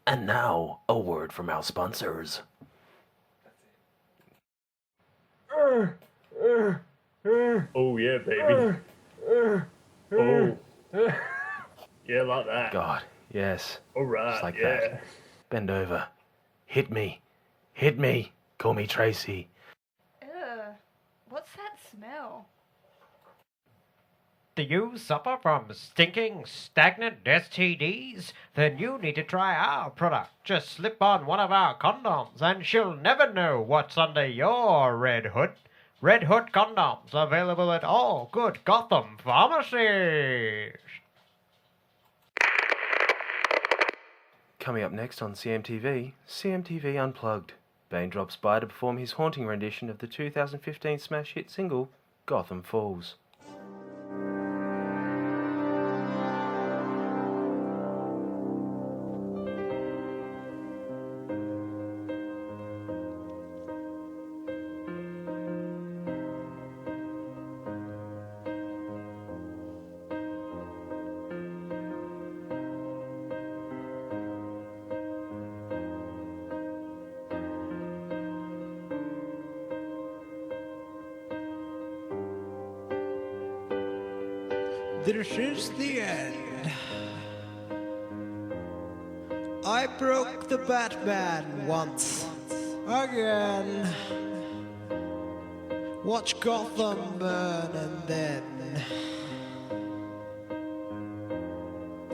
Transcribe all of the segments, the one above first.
And now, a word from our sponsors. Oh yeah, baby. Oh. Yeah, like that. God, yes. Alright, Just like yeah. that. Bend over. Hit me. Hit me. Call me Tracy. Ugh, what's that smell? Do you suffer from stinking, stagnant STDs? Then you need to try our product. Just slip on one of our condoms and she'll never know what's under your Red Hood. Red Hood condoms available at all good Gotham pharmacies. Coming up next on CMTV, CMTV Unplugged. Bane drops by to perform his haunting rendition of the 2015 smash hit single, Gotham Falls. This is the end. I broke the Batman once again. Watch Gotham burn and then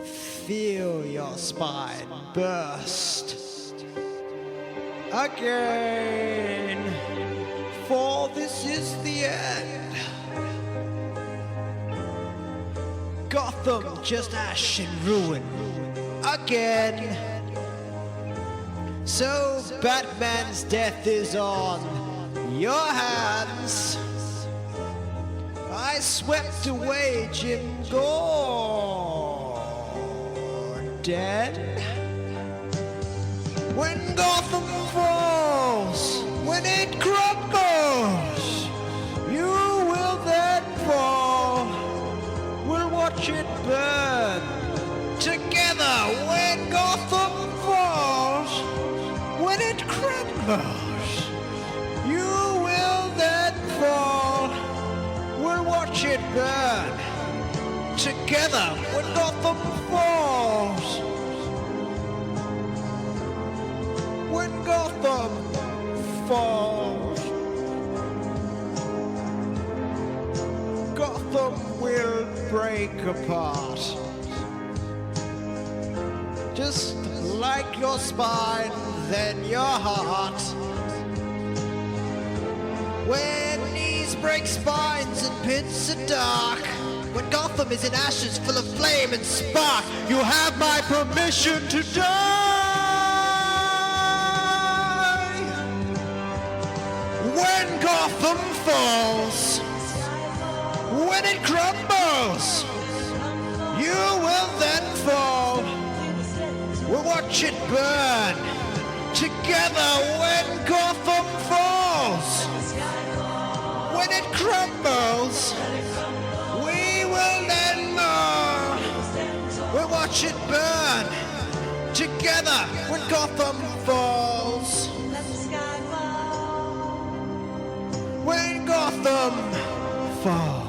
feel your spine burst again. For this is the end. Gotham just ash and ruin again. So Batman's death is on your hands. I swept away Jim Gordon. When Gotham falls, when it crumbles, you will then fall. We'll watch it burn together when Gotham falls. When it crumbles, you will then fall. We'll watch it burn together when Gotham falls. When Gotham falls, Gotham will break apart. Just like your spine, then your heart. When knees break spines and pits are dark, when Gotham is in ashes full of flame and spark, you have my permission to die. When Gotham falls, when it crumbles, you will then fall. We'll watch it burn together when Gotham falls. When it crumbles, we will then mourn. We'll watch it burn together when Gotham falls. When Gotham falls.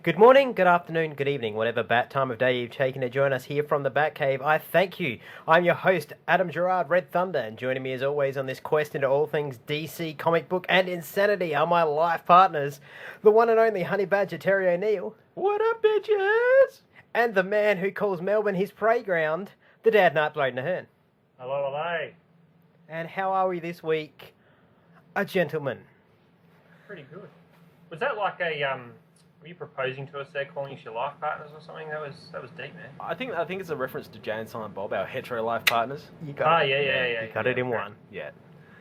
Good morning, good afternoon, good evening, whatever bat time of day you've taken to join us here from the Batcave, I thank you. I'm your host, Adam Gerard, Red Thunder, and joining me as always on this quest into all things DC, comic book, and insanity are my life partners, the one and only Honey Badger Terry O'Neill. What up, bitches? And the man who calls Melbourne his playground, the Dad Nut Braden Ahern. Hello, hello. And how are we this week? A gentleman. Pretty good. Was that like a were you proposing to us there, calling us your life partners or something? That was deep, man. I think it's a reference to Jay and Silent Bob, our hetero life partners. You got it. Yeah. You got it in one. Yeah.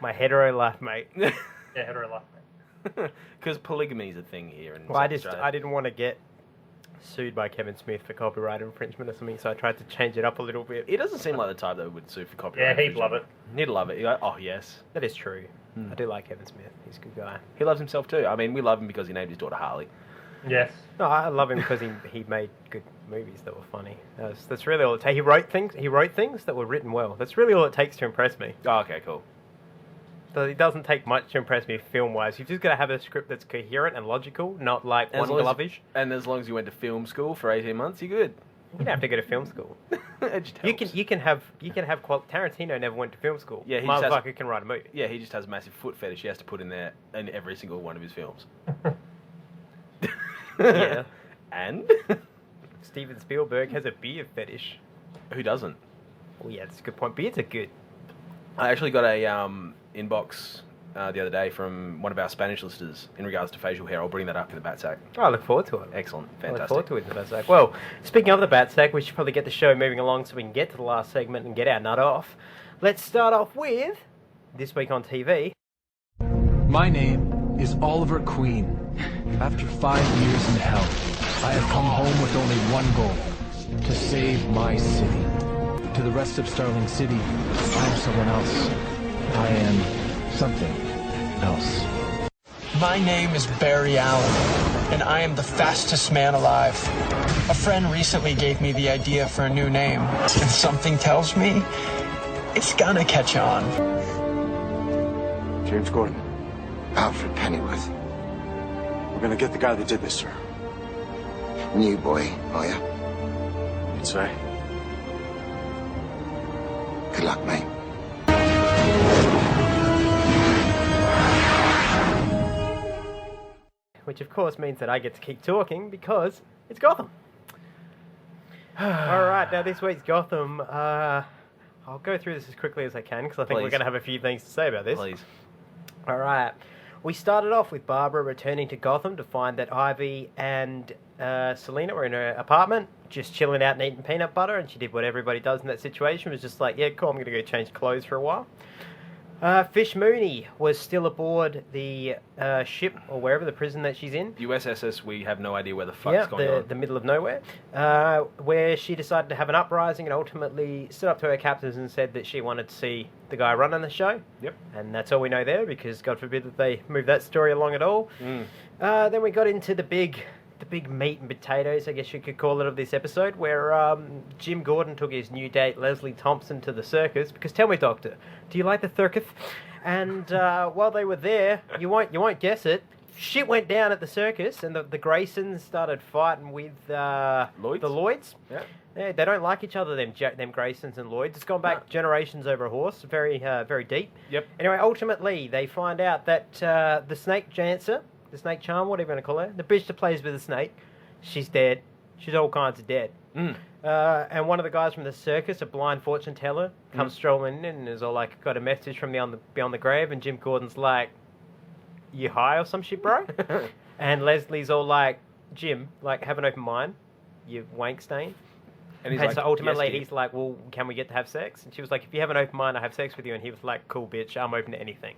My hetero life mate. Yeah, hetero life, mate. Because polygamy is a thing here in Well, South Australia. I didn't want to get sued by Kevin Smith for copyright infringement or something, so I tried to change it up a little bit. He doesn't seem like the type that would sue for copyright. Yeah, he'd love it. He'd love it. He'd go, oh, yes. That is true. I do like Kevin Smith. He's a good guy. He loves himself too. I mean, we love him because he named his daughter Harley. Yes. No, I love him because he made good movies that were funny. That's really all it takes. He wrote things that were written well. That's really all it takes to impress me. Oh, okay, cool. So it doesn't take much to impress me film-wise. You've just got to have a script that's coherent and logical, not like As one long as- glove-ish. And as long as you went to film school for 18 months, you're good. You don't have to go to film school. It just You helps. can have Tarantino never went to film school. Yeah, he just has- Motherfucker can write a movie. Yeah, he just has a massive foot fetish he has to put in there in every single one of his films. Yeah. And? Steven Spielberg has a beard fetish. Who doesn't? Oh yeah, that's a good point. Beards are good. I actually got a inbox the other day from one of our Spanish listeners in regards to facial hair. I'll bring that up in the batsack. Oh, I look forward to it. Excellent. I look Fantastic. forward to it in the Batsack. Well, speaking of the Batsack, we should probably get the show moving along so we can get to the last segment and get our nut off. Let's start off with This Week on TV. My name is Oliver Queen. After 5 years in hell, I have come home with only one goal: to save my city. To the rest of Starling City, I am someone else. I am something else. My name is Barry Allen, and I am the fastest man alive. A friend recently gave me the idea for a new name, and something tells me it's gonna catch on. James Gordon. Alfred Pennyworth. We're gonna get the guy that did this, sir. New boy, are ya? You'd say. Good luck, mate. Which of course means that I get to keep talking because it's Gotham. Alright, now this week's Gotham, I'll go through this as quickly as I can because I think we're Please. going to have a few things to say about this. Please. Alright, we started off with Barbara returning to Gotham to find that Ivy and Selena were in her apartment, just chilling out and eating peanut butter, and she did what everybody does in that situation, was just like, yeah, cool, I'm going to go change clothes for a while. Fish Mooney was still aboard the ship, or wherever, the prison that she's in. USSS, we have no idea where the fuck's going on. The middle of nowhere, where she decided to have an uprising and ultimately stood up to her captors and said that she wanted to see the guy running the show. Yep. And that's all we know there, because God forbid that they move that story along at all. Then we got into the big meat and potatoes, I guess you could call it, of this episode, where Jim Gordon took his new date, Leslie Thompson, to the circus. Because tell me, Doctor, do you like the circus? And while they were there, you won't guess it, shit went down at the circus, and the Graysons started fighting with Lloyds? the Lloyds. Yeah. Yeah, they don't like each other, them Graysons and Lloyds. It's gone back generations over a horse, very deep. Yep. Anyway, ultimately, they find out that the snake dancer, the snake charmer, whatever you want to call her, the bitch that plays with the snake, she's dead. She's all kinds of dead. And one of the guys from the circus, a blind fortune teller, comes strolling in and is all like, got a message from beyond the grave, and Jim Gordon's like, you high or some shit, bro? And Leslie's all like, Jim, like, have an open mind, you wank stain. And he's And like, so ultimately "Yes, kid." he's like, well, can we get to have sex? And she was like, if you have an open mind, I'll have sex with you. And he was like, cool, bitch, I'm open to anything.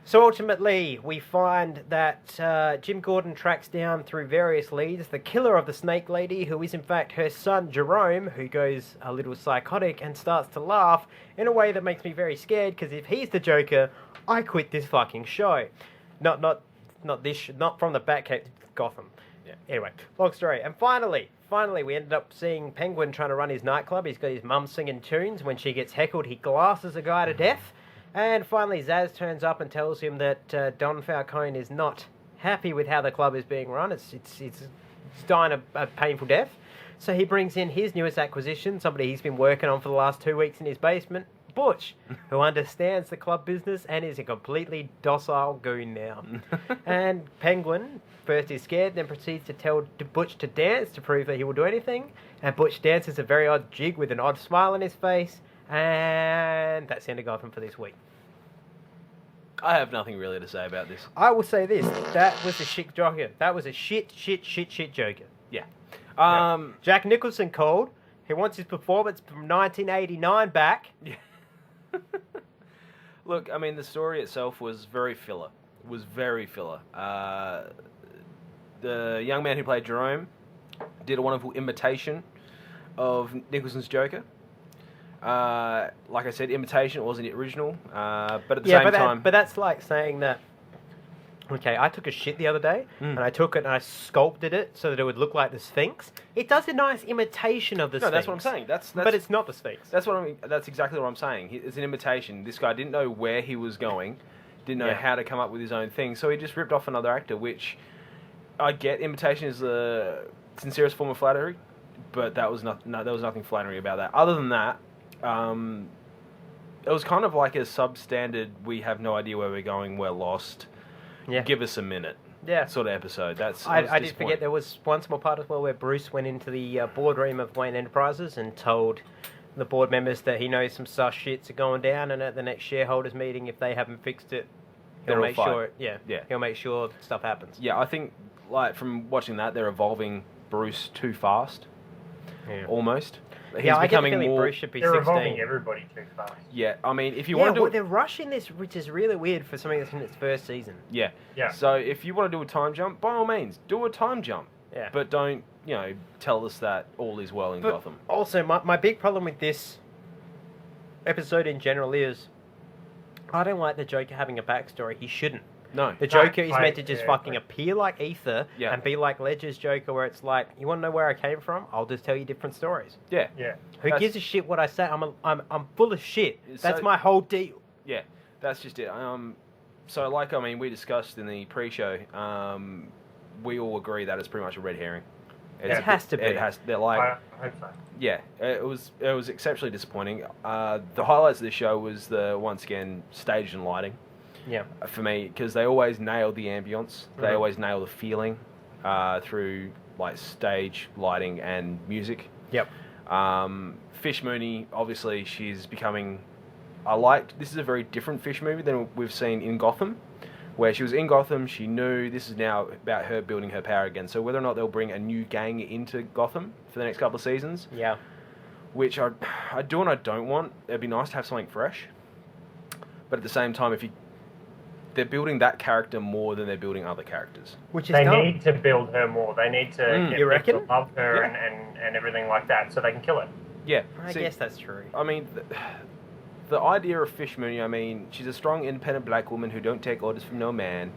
So ultimately, we find that Jim Gordon tracks down through various leads the killer of the snake lady, who is in fact her son, Jerome, who goes a little psychotic and starts to laugh in a way that makes me very scared, because if he's the Joker, I quit this fucking show. Not from the Batcave, Gotham. Yeah. Anyway, long story. And finally, we ended up seeing Penguin trying to run his nightclub. He's got his mum singing tunes. When she gets heckled, he glasses a guy to death. And finally, Zaz turns up and tells him that Don Falcone is not happy with how the club is being run. It's dying a painful death. So he brings in his newest acquisition, somebody he's been working on for the last 2 weeks in his basement, Butch, who understands the club business and is a completely docile goon now. And Penguin first is scared, then proceeds to tell Butch to dance to prove that he will do anything. And Butch dances a very odd jig with an odd smile on his face. And that's the end of Gotham for this week. I have nothing really to say about this. I will say this, that was a shit Joker. That was a shit Joker. Yeah. Jack Nicholson called. He wants his performance from 1989 back. Look, I mean, the story itself was very filler. was very filler. The young man who played Jerome did a wonderful imitation of Nicholson's Joker. Like I said, imitation, it wasn't the original. But at the same time... But that's like saying that, okay, I took a shit the other day, and I took it and I sculpted it so that it would look like the Sphinx. It does a nice imitation of the Sphinx. No, that's what I'm saying. That's but it's not the Sphinx. That's exactly what I'm saying. It's an imitation. This guy didn't know where he was going, didn't know how to come up with his own thing, so he just ripped off another actor, which I get. Imitation is the sincerest form of flattery, but there was nothing flattering about that. Other than that, it was kind of like a substandard, we have no idea where we're going, we're lost, give us a minute sort of episode. I did forget there was one small part as well where Bruce went into the boardroom of Wayne Enterprises and told the board members that he knows some sus shits are going down, and at the next shareholders meeting, if they haven't fixed it, he'll make sure he'll make sure stuff happens. Yeah, I think like from watching that, they're evolving Bruce too fast. Yeah. Almost. He's I becoming get the feeling more... Bruce should be They're 16. evolving everybody too fast. Yeah, I mean, if you want to do... they're rushing this, which is really weird for something that's in its first season. Yeah. Yeah. So if you want to do a time jump, by all means, do a time jump. Yeah. But don't, tell us that all is well in Gotham. Also, my big problem with this episode in general is I don't like the Joker having a backstory. He shouldn't. No. The Joker is meant to just fucking appear like Ether and be like Ledger's Joker, where it's like, you want to know where I came from? I'll just tell you different stories. Yeah. Yeah. Who gives a shit what I say? I'm full of shit. That's my whole deal. Yeah, that's just it. So we discussed in the pre-show, we all agree that it's pretty much a red herring. It has to be. It has. They're like. I hope so. Yeah, it was exceptionally disappointing. The highlights of the show was once again stage and lighting. Yeah. For me, because they always nail the ambience. They always nail the feeling through like stage lighting and music. Yep. Fish Mooney, obviously, she's becoming. This is a very different Fish movie than we've seen in Gotham, where she was in Gotham. She knew this is now about her building her power again. So whether or not they'll bring a new gang into Gotham for the next couple of seasons, which I do and I don't want. It'd be nice to have something fresh, but at the same time, they're building that character more than they're building other characters. Which is they need to build her more. They need to get people to love her and everything like that, so they can kill her. Yeah, I guess that's true. I mean, the idea of Fish Mooney, I mean, she's a strong, independent black woman who don't take orders from no man.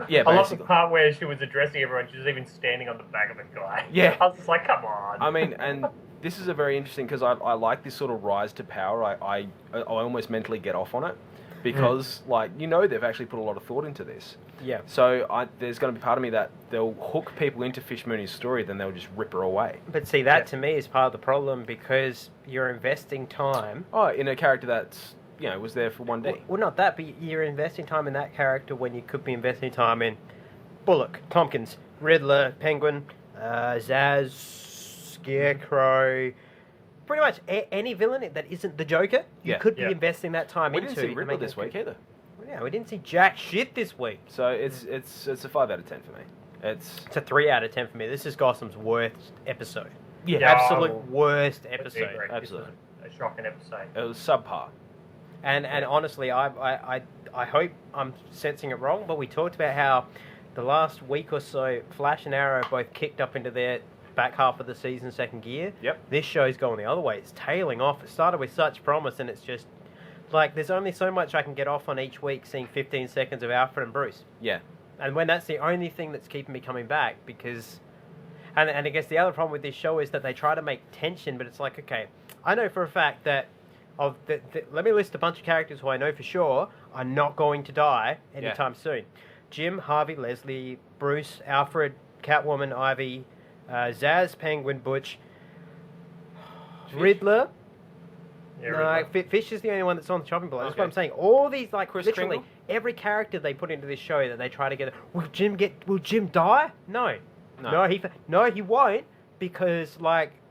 Yeah, I love the part where she was addressing everyone. She was even standing on the back of a guy. Yeah. I was just like, come on. I mean, and this is a very interesting, because I like this sort of rise to power. I almost mentally get off on it. Because, they've actually put a lot of thought into this. Yeah. So there's going to be part of me that they'll hook people into Fish Mooney's story, then they'll just rip her away. But see, that to me is part of the problem, because you're investing time. Oh, in a character that's, was there for one day. Well, not that, but you're investing time in that character when you could be investing time in Bullock, Tompkins, Riddler, Penguin, Zaz, Scarecrow... Pretty much any villain that isn't the Joker, you could be investing that time into. We didn't see Riddler this week either. Yeah, we didn't see jack shit this week. So it's a 5 out of 10 for me. It's a 3 out of 10 for me. This is Gotham's worst episode. Yeah, absolute worst episode. Absolutely, a shocking episode. It was subpar. And honestly, I hope I'm sensing it wrong, but we talked about how the last week or so, Flash and Arrow both kicked up into their back half of the season second gear. Yep. This show's going the other way. It's tailing off. It started with such promise, and it's just like there's only so much I can get off on each week seeing 15 seconds of Alfred and Bruce. Yeah. And when that's the only thing that's keeping me coming back, because and I guess the other problem with this show is that they try to make tension, but it's like, okay, I know for a fact that let me list a bunch of characters who I know for sure are not going to die anytime soon. Jim, Harvey, Leslie, Bruce, Alfred, Catwoman, Ivy, Zaz, Penguin, Butch, Riddler. Yeah, no, Fish is the only one that's on the chopping block. That's what I'm saying. All these, Chris literally, Kringle? every character they put into this show that they try to get. Will Jim die? No, he won't, because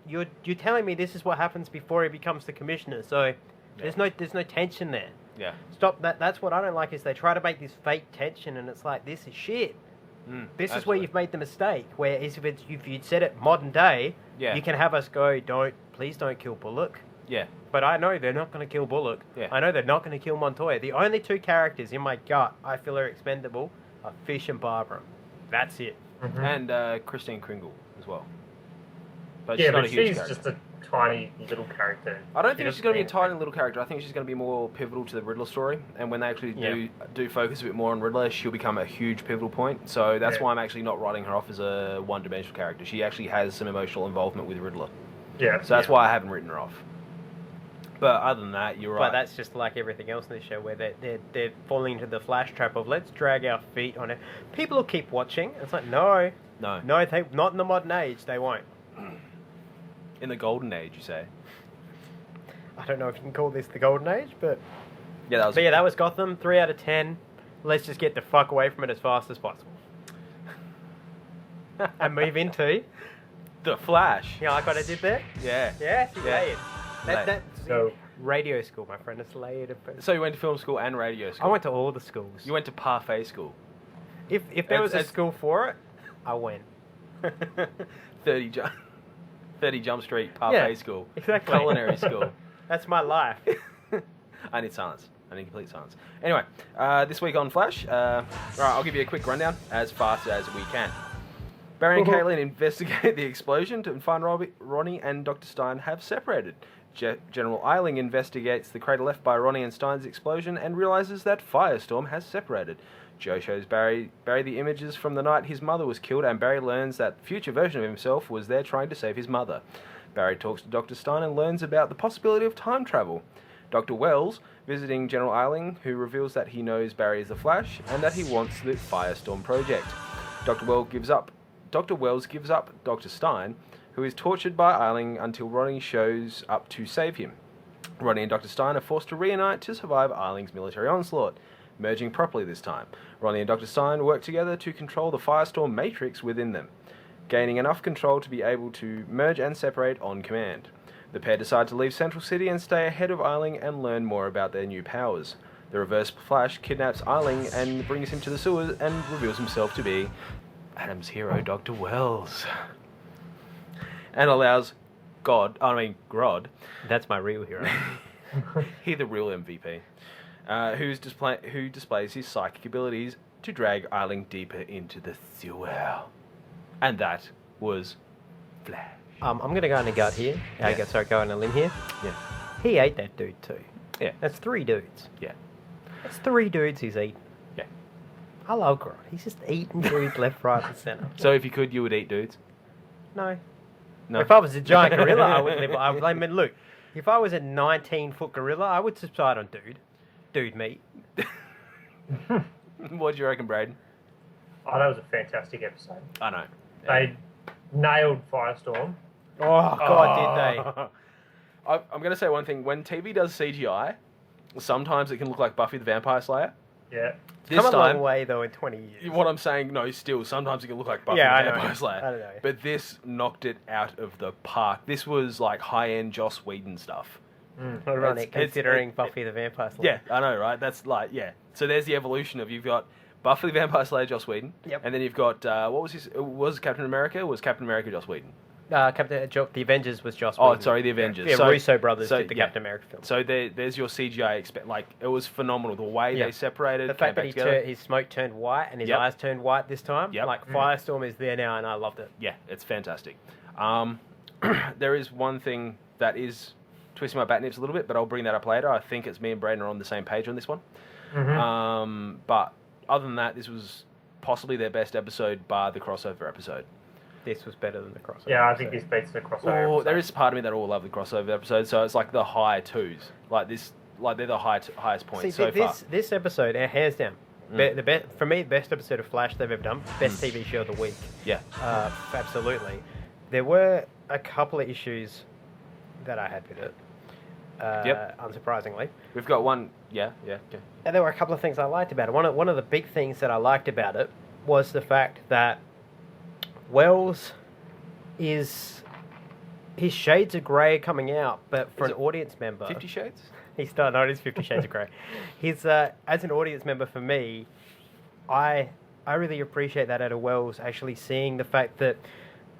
you're telling me this is what happens before he becomes the commissioner. So there's no tension there. Yeah. Stop that. That's what I don't like, is they try to make this fake tension, and it's like, this is shit. This is where you've made the mistake. Where if you'd said it modern day, you can have us go, please don't kill Bullock. Yeah. But I know they're not going to kill Bullock. Yeah. I know they're not going to kill Montoya. The only two characters in my gut I feel are expendable are Fish and Barbara. That's it. Mm-hmm. And Christine Kringle as well. But Yeah, she's not but a huge she's character. just a tiny little character. I don't She think she's doesn't going to be a mean tiny little character. I think she's going to be more pivotal to the Riddler story. And when they actually do focus a bit more on Riddler, she'll become a huge pivotal point. So that's why I'm actually not writing her off as a one-dimensional character. She actually has some emotional involvement with Riddler. Yeah. So that's why I haven't written her off. But other than that, you're right. But that's just like everything else in this show, where they're falling into the flash trap of let's drag our feet on it. People will keep watching. It's like no, they not in the modern age. They won't. In the golden age, you say? I don't know if you can call this the golden age, but Yeah, that was Gotham. 3 out of 10. Let's just get the fuck away from it as fast as possible, and move into The Flash. you know, like what I did there. Yeah. Yeah, it's layered. Layered. That's So- radio school, my friend. It's layered. So you went to film school and radio school? I went to all the schools. You went to parfait school? If there was a It's- school for it, I went. 30 Jump Street parfait school. Exactly. Culinary school. That's my life. I need silence. I need complete silence. Anyway, this week on Flash, all right, I'll give you a quick rundown as fast as we can. Barry and Caitlin investigate the explosion to find Ronnie and Dr. Stein have separated. General Eiling investigates the crater left by Ronnie and Stein's explosion and realizes that Firestorm has separated. Joe shows Barry the images from the night his mother was killed, and Barry learns that the future version of himself was there trying to save his mother. Barry talks to Dr. Stein and learns about the possibility of time travel. Dr. Wells visiting General Eiling, who reveals that he knows Barry is the Flash and that he wants the Firestorm project. Dr. Wells gives up Dr. Stein, who is tortured by Eiling until Ronnie shows up to save him. Ronnie and Dr. Stein are forced to reunite to survive Eiling's military onslaught, merging properly this time. Ronnie and Dr. Stein work together to control the Firestorm matrix within them, gaining enough control to be able to merge and separate on command. The pair decide to leave Central City and stay ahead of Eiling and learn more about their new powers. The Reverse Flash kidnaps Eiling and brings him to the sewers and reveals himself to be Adam's hero, Dr. Wells. And allows Grodd. That's my real hero. He the real MVP. Who displays his psychic abilities to drag Eiling deeper into the sewer. And that was Flash. I'm going to go on a gut here. Go on a limb here. Yeah. He ate that dude too. Yeah. That's 3 dudes. Yeah. That's 3 dudes he's eaten. Yeah. I love Grodd. He's just eating dudes left, right, and centre. So if you could, you would eat dudes? No. No. If I was a giant gorilla, I would live. I mean, look, if I was a 19-foot gorilla, I would subside on dude meat. What do you reckon, Braden? Oh, that was a fantastic episode. I know. They nailed Firestorm. Oh God, did they? I'm going to say one thing. When TV does CGI, sometimes it can look like Buffy the Vampire Slayer. Yeah. This Come a time, long way though in 20 years. what I'm saying, no, still, sometimes it can look like Buffy Yeah, I the know. Vampire Slayer. I don't know. But this knocked it out of the park. This was like high-end Joss Whedon stuff. Ironic, considering Buffy the Vampire Slayer. Yeah, I know, right? That's like, yeah. So there's the evolution of, you've got Buffy the Vampire Slayer, Joss Whedon. Yep. And then you've got, was Captain America? Was Captain America Joss Whedon? The Avengers was Joss Oh, Whedon. sorry, the Avengers. Yeah, So- Russo brothers so, did the yeah. Captain America film. So there's your CGI. It was phenomenal. The way Yeah. they separated, The fact came that back together. his smoke turned white and his Yep. eyes turned white this time. Yep. Like Firestorm is there now, and I loved it. Yeah, it's fantastic. There is one thing that is twisting my Batnips a little bit, but I'll bring that up later. I think it's me and Braden are on the same page on this one. But other than that, this was possibly their best episode, bar the crossover episode. This was better than the crossover. Yeah, I think this beats the crossover. Oh, episode. there is part of me that all love the crossover episode, so it's like the high twos. Like they're the highest points See, so far. this episode, hands down, for me, best episode of Flash they've ever done. Best TV show of the week. Yeah. Absolutely. There were a couple of issues that I had with it. Unsurprisingly. We've got one. Yeah. Okay. And there were a couple of things I liked about it. One of the big things that I liked about it was the fact that Wells his shades of grey coming out, but for Is an it audience member, 50 Shades? he's done. No, it is 50 Shades of Grey. He's as an audience member for me, I really appreciate that out of Wells actually seeing the fact that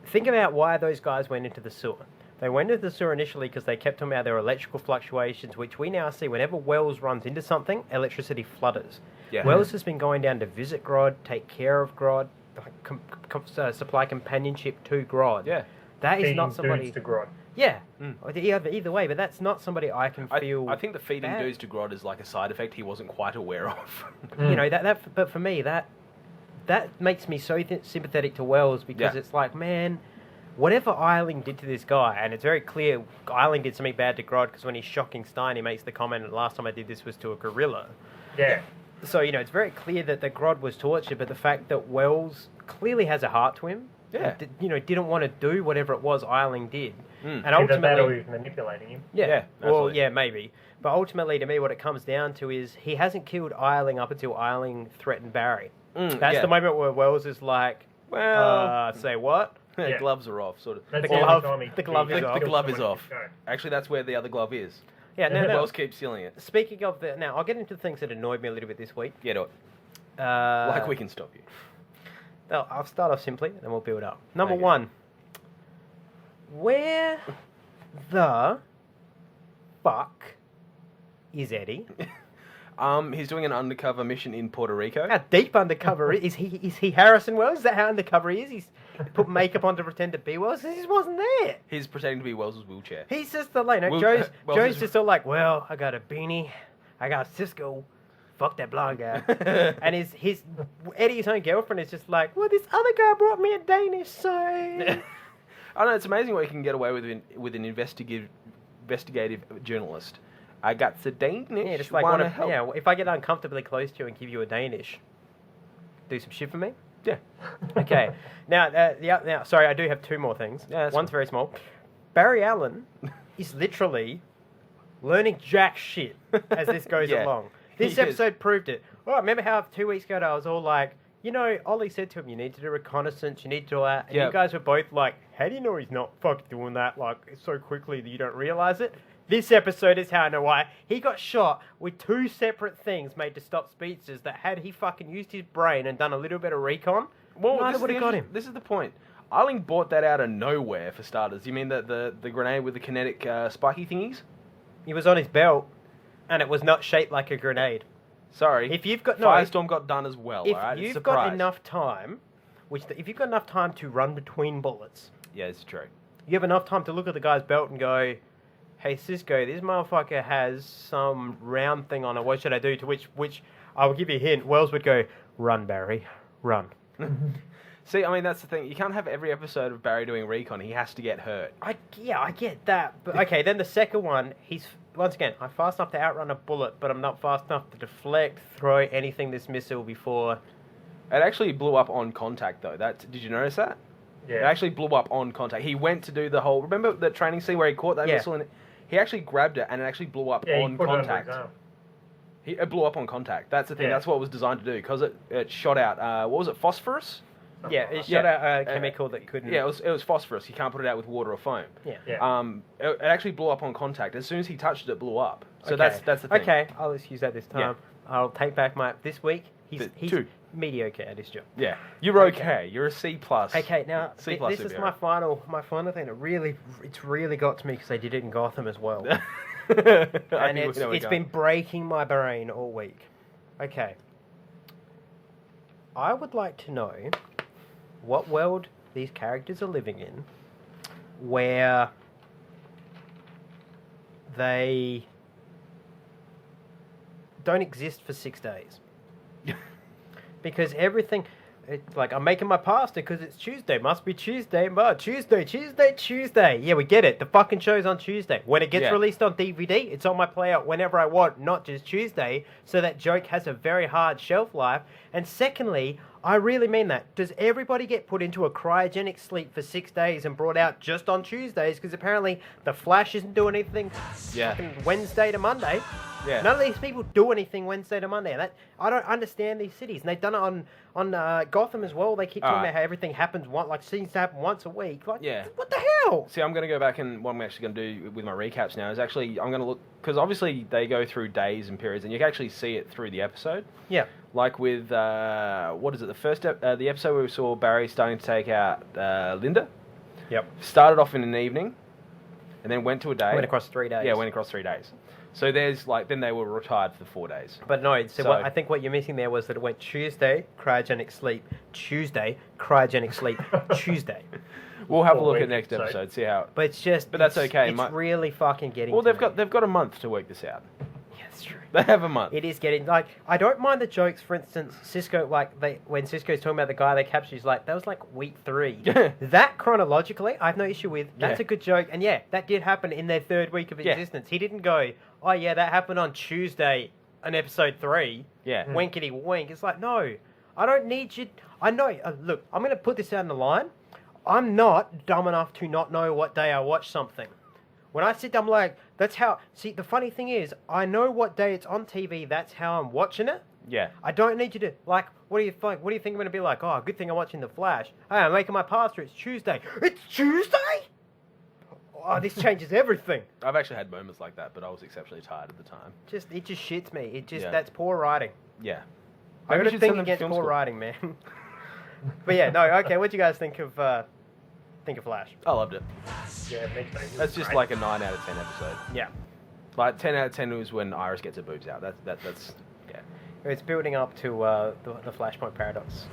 think about why those guys went into the sewer. They went into the sewer initially because they kept talking about their electrical fluctuations, which we now see whenever Wells runs into something, electricity flutters. Yeah. Wells has been going down to visit Grodd, take care of Grodd, supply companionship to Grodd. Yeah. That is Feeding not somebody... dudes to Grodd. Yeah. Either way, but that's not somebody I can feel... I think the feeding bad. dudes to Grodd is like a side effect he wasn't quite aware of. You know, but for me, that makes me so sympathetic to Wells because it's like, man... Whatever Eiling did to this guy, and it's very clear Eiling did something bad to Grodd because when he's shocking Stein, he makes the comment, last time I did this was to a gorilla. Yeah. So, you know, it's very clear that the Grodd was tortured, but the fact that Wells clearly has a heart to him, didn't want to do whatever it was Eiling did. And Either that or ultimately... he was manipulating him. Yeah, well, absolutely. yeah, maybe. But ultimately, to me, what it comes down to is he hasn't killed Eiling up until Eiling threatened Barry. That's the moment where Wells is like, well... say what? Yeah. Gloves are off, sort of. That's The the only glove- time he- the glove he is off. The kills glove is someone off. in the show. Actually, that's where the other glove is. Yeah, no. Wells keeps stealing it. Speaking of the... Now, I'll get into the things that annoyed me a little bit this week. Yeah, do it. Uh, Like we can stop you. Well, I'll start off simply, and then we'll build up. Number Okay. 1. Where the fuck is Eddie? He's doing an undercover mission in Puerto Rico. How deep undercover is he? Is he Harrison Wells? Is that how undercover he is? He's put makeup on to pretend to be Wells. He just wasn't there. He's pretending to be Wells's wheelchair. He's just the like, Well, Joe's Wells is- just all like, well, I got a beanie, I got Cisco, fuck that blonde guy, and his Eddie's own girlfriend is just like, well, this other guy brought me a Danish, so. I don't know, it's amazing what you can get away with an investigative journalist. I got the Danish. Yeah, just like wanna help. yeah. If I get uncomfortably close to you and give you a Danish, do some shit for me. Yeah. Okay. Now, sorry, I do have 2 more things. Yeah, that's One's very small. Barry Allen is literally learning jack shit as this goes Yeah, along. This he is. episode proved it. Oh, remember how 2 weeks ago I was all like, you know, Ollie said to him, you need to do reconnaissance, you need to do that. And Yep. you guys were both like, how do you know he's not fucking doing that like so quickly that you don't realize it? This episode is how I know why. He got shot with 2 separate things made to stop speedsters that had he fucking used his brain and done a little bit of recon, neither would have got him. This is the point. Eiling bought that out of nowhere, for starters. You mean the grenade with the kinetic spiky thingies? He was on his belt, and it was not shaped like a grenade. Sorry. If you've got Firestorm got done as well, if alright? you've got enough time, if you've got enough time to run between bullets, Yeah, it's true. you have enough time to look at the guy's belt and go, hey, Cisco, this motherfucker has some round thing on it. What should I do? To which I will give you a hint. Wells would go, run, Barry, run. See, I mean, that's the thing. You can't have every episode of Barry doing recon. He has to get hurt. I get that. But okay, then the second one, once again, I'm fast enough to outrun a bullet, but I'm not fast enough to deflect, throw anything this missile before. It actually blew up on contact, though. Did you notice that? Yeah. It actually blew up on contact. He went to do the whole... Remember the training scene where he caught that missile? And he actually grabbed it, and it actually blew up Yeah, on he put contact. it on his arm. It blew up on contact. That's the thing. Yeah. That's what it was designed to do, because it shot out... what was it? Phosphorus? Yeah, it shot out a chemical that couldn't... Yeah, it was phosphorus. You can't put it out with water or foam. Yeah. Yeah. It actually blew up on contact. As soon as he touched it, it blew up. So that's the thing. Okay, I'll excuse that this time. Yeah. I'll take back this week, he's 2. mediocre at his job. Yeah. You're okay. You're a C+. Okay, now, C+ this is my final thing that it's really got to me because they did it in Gotham as well. And it's been breaking my brain all week. Okay. I would like to know what world these characters are living in where they don't exist for 6 days. Because everything... It's like, I'm making my pasta because it's Tuesday. Must be Tuesday. But Tuesday. Yeah, we get it. The fucking show's on Tuesday. When it gets released on DVD, it's on my player whenever I want, not just Tuesday. So that joke has a very hard shelf life. And secondly, I really mean that. Does everybody get put into a cryogenic sleep for 6 days and brought out just on Tuesdays? Because apparently the Flash isn't doing anything fucking Wednesday to Monday. Yeah. None of these people do anything Wednesday to Monday. I don't understand these cities. And they've done it on Gotham as well. They keep talking about how everything happens seems to happen once a week. Like, what the hell? See, I'm going to go back and what I'm actually going to do with my recaps now is actually I'm going to look because obviously they go through days and periods, and you can actually see it through the episode. Yeah. Like with what is it? The episode where we saw Barry starting to take out Linda. Yep. Started off in an evening, and then went to a day. Went across 3 days. Yeah, went across 3 days. So there's then they were retired for 4 days. But no, so I think what you're missing there was that it went Tuesday, cryogenic sleep, Tuesday, cryogenic sleep, Tuesday. We'll have a look at next episode, see how. But that's okay. It's really fucking getting. Well, they've got a month to work this out. Yeah, that's true. They have a month. It is getting I don't mind the jokes. For instance, Cisco when Cisco's talking about the guy they captured, he's like, that was like week 3. That chronologically, I have no issue with. That's a good joke, and that did happen in their 3rd week of existence. He didn't go, oh yeah, that happened on Tuesday in episode 3. Yeah. Winkety wink. It's like, no, I don't need you. I know. Look, I'm going to put this out on the line. I'm not dumb enough to not know what day I watch something. When I sit down, I'm like, that's how... See, the funny thing is, I know what day it's on TV, that's how I'm watching it. Yeah. I don't need you to... Like, what do you think? What do you think I'm going to be like? Oh, good thing I'm watching The Flash. Hey, I'm making my pasta. It's Tuesday. It's Tuesday? Oh, this changes everything. I've actually had moments like that, but I was exceptionally tired at the time. It just shits me. That's poor writing. Yeah. I got a thing against poor writing, man. But yeah, no, okay, what do you guys think of Flash? I loved it. Yeah, me too. That's just like a 9 out of 10 episode. Yeah. Like 10 out of 10 was when Iris gets her boobs out. That's yeah. It's building up to the Flashpoint paradox.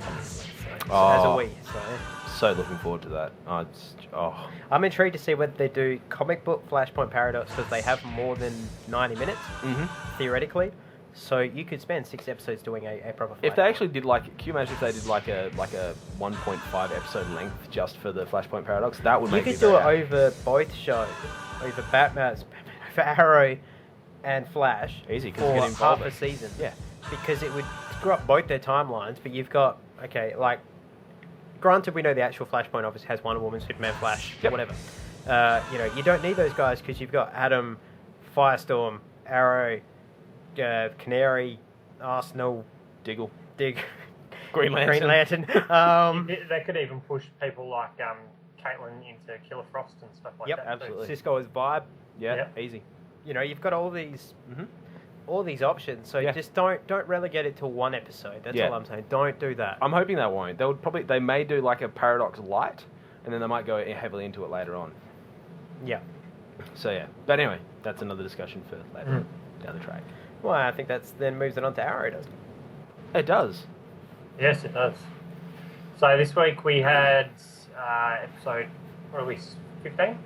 Oh. As a we, so looking forward to that. I'm intrigued to see whether they do comic book Flashpoint paradox because they have more than 90 minutes, theoretically. So you could spend 6 episodes doing a proper. If they actually did can you imagine if they did like a 1.5 episode length just for the Flashpoint paradox? That would make. You could do it over both shows, over Batman, for Arrow, and Flash. Easy, for half a season. Yeah, because it would screw up both their timelines. But you've got granted, we know the actual Flashpoint obviously has Wonder Woman, Superman, Flash, whatever. You don't need those guys because you've got Atom, Firestorm, Arrow. Canary, Arsenal, Diggle, Green Lantern. They could even push people like Caitlin into Killer Frost and stuff like that. Yep, absolutely. Cisco's Vibe. Yeah, easy. You've got all these options. So just don't relegate it to one episode. That's all I'm saying. Don't do that. I'm hoping they won't. They may do like a Paradox Light, and then they might go heavily into it later on. Yeah. So yeah, but anyway, that's another discussion for later down the track. Well, I think that's then moves it on to Arrow, doesn't it? It does. Yes, it does. So this week we had episode, what are we, 15?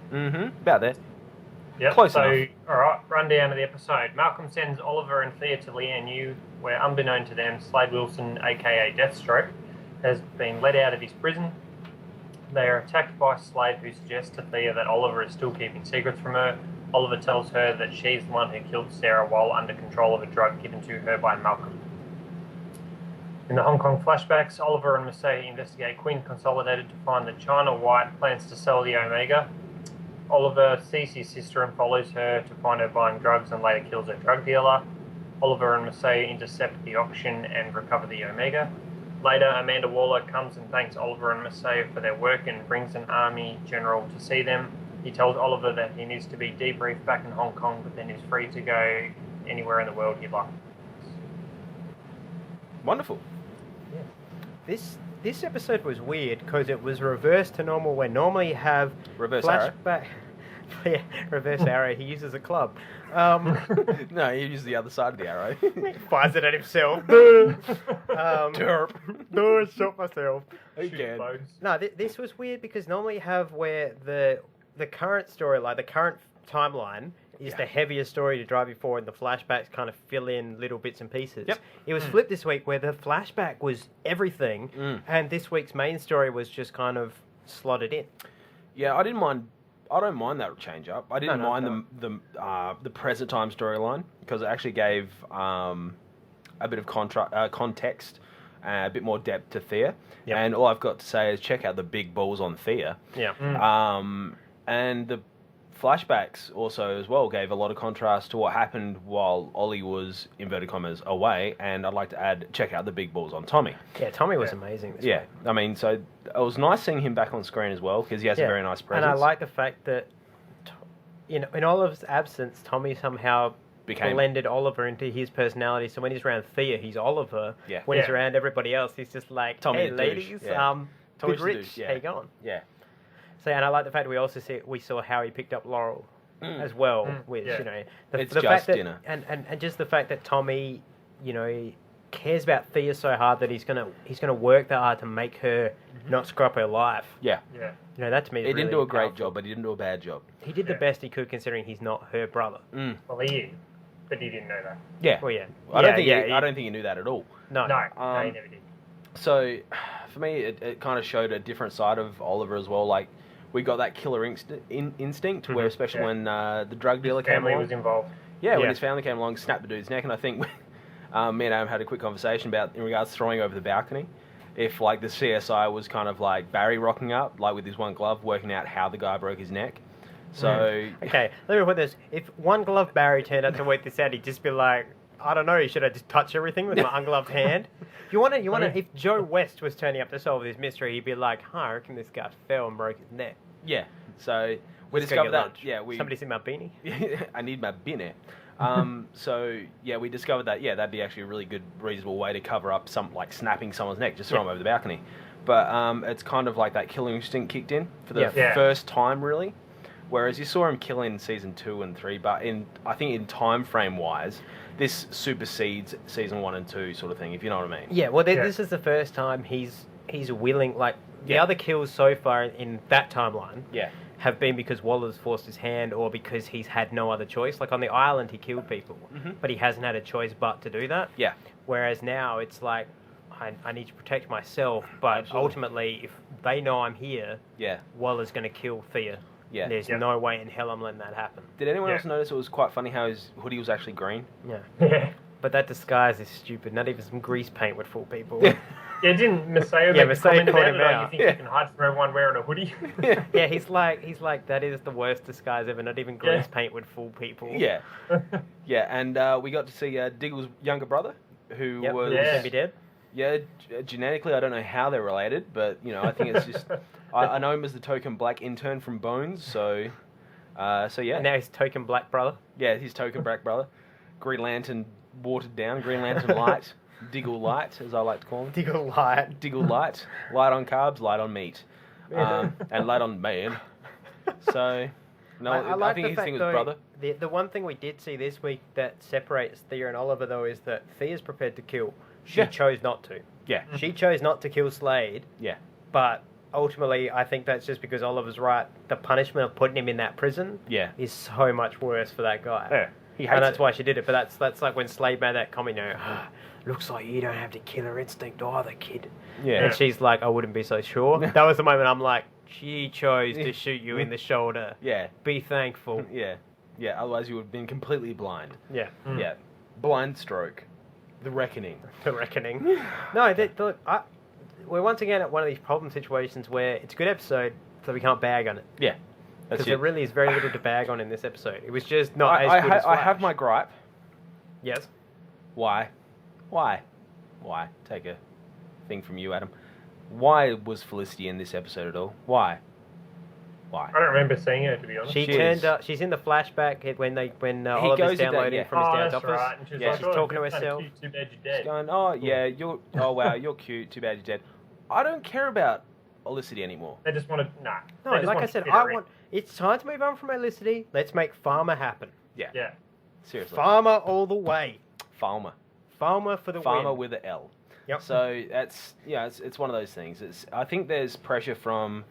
About there. Yep. Close enough. Alright, rundown of the episode. Malcolm sends Oliver and Thea to Lian, where unbeknown to them, Slade Wilson, aka Deathstroke, has been let out of his prison. They are attacked by Slade, who suggests to Thea that Oliver is still keeping secrets from her. Oliver tells her that she's the one who killed Sarah while under control of a drug given to her by Malcolm. In the Hong Kong flashbacks, Oliver and Massey investigate Queen Consolidated to find that China White plans to sell the Omega. Oliver sees his sister and follows her to find her buying drugs and later kills her drug dealer. Oliver and Massey intercept the auction and recover the Omega. Later, Amanda Waller comes and thanks Oliver and Massey for their work and brings an army general to see them. He tells Oliver that he needs to be debriefed back in Hong Kong, but then he's free to go anywhere in the world he'd like. Wonderful. Yeah. This episode was weird because it was reversed to normal, where normally you have reverse flashback. Yeah, reverse arrow. He uses a club. No, he uses the other side of the arrow. He fires it at himself. Derp. No, I shot myself. Again. No, this was weird because normally you have where the current storyline, the current timeline is the heaviest story to drive you forward, and the flashbacks kind of fill in little bits and pieces. Yep. It was flipped this week where the flashback was everything, and this week's main story was just kind of slotted in. Yeah, I don't mind that change up. I didn't mind the present time storyline because it actually gave a bit of context, a bit more depth to Thea. Yep. And all I've got to say is check out the big balls on Thea. Yeah. And the flashbacks also as well gave a lot of contrast to what happened while Ollie was, inverted commas, away. And I'd like to add, check out the big balls on Tommy. Yeah, Tommy was amazing this week. I mean, so it was nice seeing him back on screen as well because he has a very nice presence. And I like the fact that, in Oliver's absence, Tommy somehow blended Oliver into his personality. So when he's around Thea, he's Oliver. Yeah. When he's around everybody else, he's just like, Tommy, hey ladies, Tommy's Big Rich, how you going? Yeah. So, and I like the fact that we saw how he picked up Laurel as well, which yeah. you know, It's the just fact that, dinner. and just the fact that Tommy, you know, cares about Thea so hard that he's gonna work that hard to make her not screw up her life. Yeah. Yeah. You know, that to me is He didn't really do a great powerful. job, but he didn't do a bad job. He did the Yeah. best he could considering he's not her brother. Well, he is, but he didn't know that. Yeah. Well, yeah. I don't think yeah, I don't think he knew that at all. No. No, he Um, never did. So, for me, it kind of showed a different side of Oliver as well. Like, we got that killer instinct, where especially Yeah. when the drug dealer His came family along. was involved. Yeah, when Yeah. his family came along, snapped the dude's neck, and I think me and Adam had a quick conversation about in regards to throwing over the balcony. If like the CSI was kind of like Barry rocking up, like with his one glove, working out how the guy broke his neck. So Okay, let me put this. If one glove Barry turned out to work this out, he'd just be like, I don't know, should I just touch everything with my ungloved hand? You want to, if Joe West was turning up to solve this mystery, he'd be like, I reckon this guy fell and broke his neck. yeah, so we Let's go discovered get that. lunch. Yeah, we. Somebody see my beanie? I need my binner. So yeah, we discovered that that'd be actually a really good, reasonable way to cover up some like snapping someone's neck, just throw them over the balcony. But it's kind of like that killing instinct kicked in for the Yeah. first time, really. Whereas you saw him kill in season 2 and 3, but I think in time frame wise, this supersedes season 1 and 2 sort of thing, if you know what I mean. Yeah, well, Yeah. this is the first time he's willing, like, the Yeah. other kills so far in that timeline Yeah. have been because Waller's forced his hand or because he's had no other choice. Like, on the island, he killed people, but he hasn't had a choice but to do that. Yeah. Whereas now, it's like, I need to protect myself, but Absolutely. ultimately, if they know I'm here, Yeah. Waller's going to kill Thea. Yeah. There's Yeah. no way in hell I'm letting that happen. Did anyone Yeah. else notice it was quite funny how his hoodie was actually green? Yeah. Yeah. But that disguise is stupid. Not even some grease paint would fool people. Yeah, didn't Maseo Yeah, make a Maseo comment called about him it? Like, out. you think Yeah. you can hide from everyone wearing a hoodie? Yeah, he's like that is the worst disguise ever. Not even grease paint would fool people. Yeah. Yeah, and we got to see Diggle's younger brother, who Yep. was... He's Yeah. gonna be dead. Yeah, genetically, I don't know how they're related, but, you know, I think it's just... I know him as the token black intern from Bones, so yeah. And now he's token black brother. Yeah, his token black brother. Green Lantern watered down, Green Lantern light, Diggle light, as I like to call him. Diggle light. Diggle light, light on carbs, light on meat, and light on man. So, no, I, like think the his fact, thing was though, brother. The one thing we did see this week that separates Thea and Oliver, though, is that Thea's prepared to kill. She Yeah. chose not to. Yeah, She chose not to kill Slade, yeah, but ultimately, I think that's just because Oliver's right. The punishment of putting him in that prison yeah. is so much worse for that guy. Yeah, he hates And that's it. why she did it. But that's like when Slade made that comment, you know, looks like you don't have the killer instinct either, kid. Yeah. And she's like, I wouldn't be so sure. That was the moment I'm like, she chose to shoot you in the shoulder. Yeah, Be thankful. yeah, yeah. Otherwise, you would have been completely blind. Yeah. Yeah, blind stroke, the reckoning. The reckoning. No, look, we're once again at one of these problem situations where it's a good episode, so we can't bag on it. Yeah, that's Because it. there really is very little to bag on in this episode. It was just not as good as I have Flash. my gripe. Yes. Why? Take a thing from you, Adam. Why was Felicity in this episode at all? Why? I don't remember seeing her, to be honest. She She turned is. up. She's in the flashback when goes Oliver's with that, downloading yeah. from his dad's that's office. right. And she's Yeah, like, she's oh, talking to you're kinda herself. Cute, too bad you're She's dead. going, oh yeah, oh wow, you're cute. Too bad you're dead. I don't care about Felicity anymore. They just wanted, No, they just like I want said, to fit her I in. want. It's time to move on from Felicity. Let's make Farmer happen. Yeah, Yeah. seriously. Farmer all the way. Farmer. Farmer for the Farmer win. with an L. Yep. So that's it's one of those things. I think there's pressure from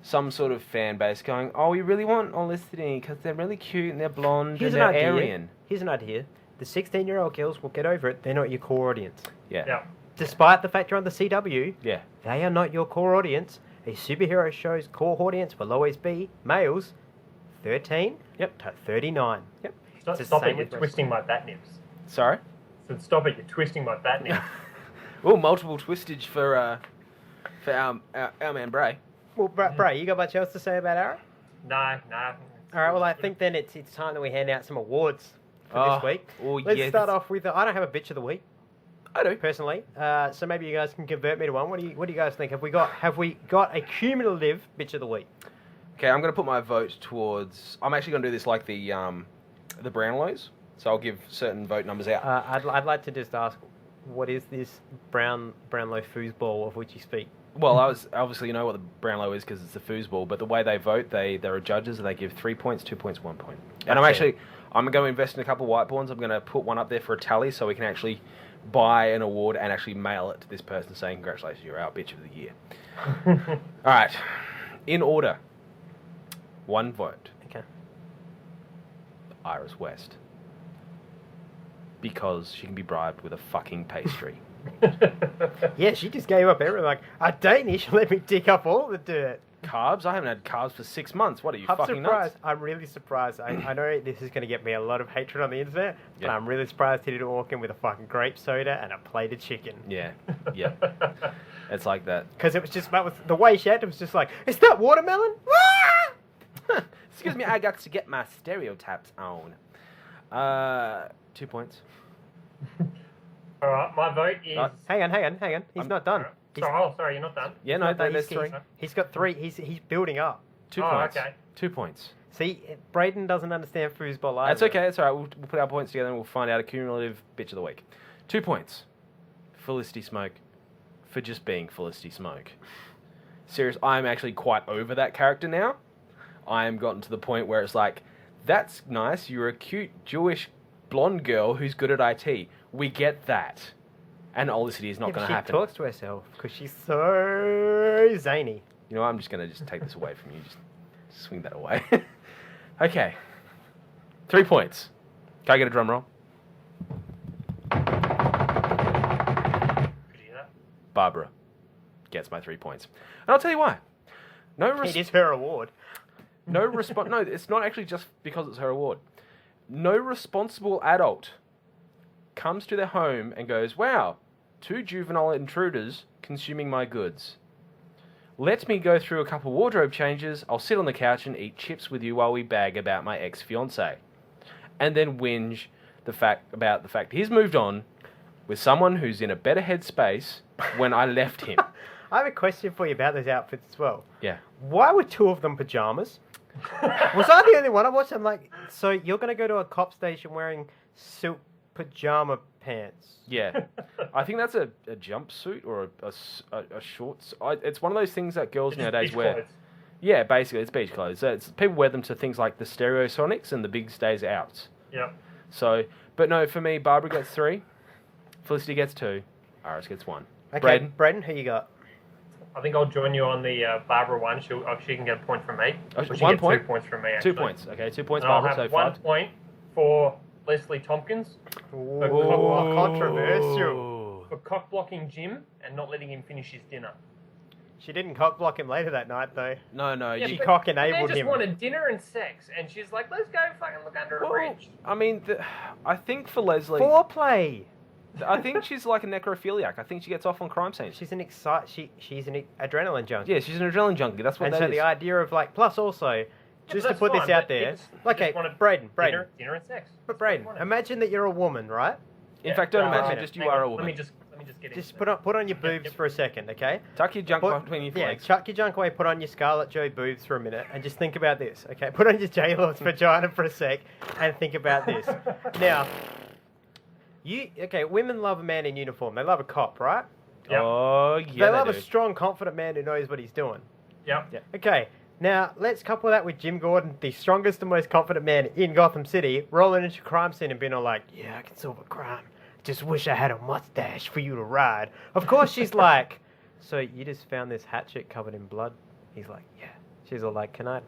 some sort of fan base going, oh, we really want Felicity because they're really cute and they're blonde Here's and an they're idea. Aryan. Here's an idea. The 16-year-old girls will get over it. They're not your core audience. Yeah. Yeah. Despite the fact you're on the CW, Yeah. they are not your core audience. A superhero show's core audience will always be males 13 to 39. Yep. It's the Stop same it, you're with twisting my batnips. Sorry. So stop it, you're twisting my batnips. Oh, multiple twistage for our man Bray. Well, Bray, you got much else to say about Arrow? No. All right, well, I think then it's time that we hand out some awards for Oh, this week. oh, Let's yes. start off with, I don't have a bitch of the week, I do. personally, so maybe you guys can convert me to one. What do you guys think? Have we got a cumulative bitch of the week? Okay, I'm going to put my vote towards... I'm actually going to do this like the Brownlows. So I'll give certain vote numbers out. I'd like to just ask, what is this Brownlow foosball of which you speak? Well, obviously you know what the Brownlow is because it's the foosball, but the way they vote, there are judges and they give 3 points, 2 points, 1 point. And I'm going to invest in a couple of whiteboards. I'm going to put one up there for a tally so we can actually buy an award and actually mail it to this person saying, congratulations, you're our bitch of the year. All right. In order. 1 vote. Okay. Iris West. Because she can be bribed with a fucking pastry. Yeah, she just gave up everything. Like, a Danish let me dig up all the dirt. Carbs? I haven't had carbs for 6 months. What are you, I'm fucking surprised. nuts? I'm really surprised. I know this is going to get me a lot of hatred on the internet, but Yeah. I'm really surprised he didn't walk in with a fucking grape soda and a plate of chicken. Yeah. Yeah. It's like that. Because it was just, the way she had it was just like, is that watermelon? Excuse me, I got to get my stereotypes on. 2 points. All right, my vote is. Hang on. He's not done. Sorry, you're not done. Yeah, no, there's 3. He's got 3. He's building up. 2 Oh, points. okay. 2 points. See, Braden doesn't understand foosball either. That's okay, that's alright. We'll put our points together and we'll find out a cumulative bitch of the week. 2 points. Felicity Smoke. For just being Felicity Smoke. Serious, I'm actually quite over that character now. I am gotten to the point where it's like, that's nice, you're a cute Jewish blonde girl who's good at IT. We get that. And Olicity is not going to happen. She talks to herself because she's so zany. You know what, I'm just going to just take this away from you. Just swing that away. Okay. 3 points. Can I get a drum roll? Could you hear that? Barbara gets my 3 points. And I'll tell you why. It is her award. No, it's not actually just because it's her award. No responsible adult comes to their home and goes, wow, 2 juvenile intruders consuming my goods. Let me go through a couple wardrobe changes. I'll sit on the couch and eat chips with you while we bag about my ex-fiancée. And then whinge about the fact he's moved on with someone who's in a better headspace when I left him. I have a question for you about those outfits as well. Yeah. Why were 2 of them pajamas? Was I the only one? I watched them like, so you're going to go to a cop station wearing silk pajama pants? Yeah. I think that's a jumpsuit or a shorts. It's one of those things that girls nowadays wear. Clothes. Yeah, basically, it's beach clothes. People wear them to things like the Stereosonics and the Big Stays Outs. Yep. So, but no, for me, Barbara gets 3, Felicity gets 2, Iris gets 1. Okay, Braden, who you got? I think I'll join you on the Barbara one. She can get a point from me. Oh, She 1 get point? 2 points from me, actually. 2 points. Okay, 2 points, And I'll Barbara, have so 1 5. point for Leslie Tompkins. Controversial. For cock-blocking Jim and not letting him finish his dinner. She didn't cock block him later that night, though. No, She but cock-enabled They just him. wanted dinner and sex, and she's like, let's go fucking look under a Well, bridge. I mean, I think for Leslie, Foreplay. I think she's like a necrophiliac. I think she gets off on crime scenes. She's an she's an adrenaline junkie. Yeah, she's an adrenaline junkie. That's what And that so is. the idea of like, plus also, just to that's put this fine, out but there, he just okay, wanted Braden, Dinner and sex. but That's what he Braden, wanted. imagine that you're a woman, right? In fact, don't Well, imagine, just you hang are on, a woman. Let me just get Just into put on your boobs for a second, okay? Tuck your junk between your legs. chuck your junk away, put on your Scarlett Joe boobs for a minute, and just think about this, okay? Put on your JLA's vagina for a sec, and think about this. Now, women love a man in uniform. They love a cop, right? Yep. Oh, yeah, they love do. a strong, confident man who knows what he's doing. Yep. Yeah. Okay, now let's couple that with Jim Gordon, the strongest and most confident man in Gotham City, rolling into a crime scene and being all like, yeah, I can solve a crime. Just wish I had a mustache for you to ride. Of course she's like, so you just found this hatchet covered in blood? He's like, yeah. She's all like, can I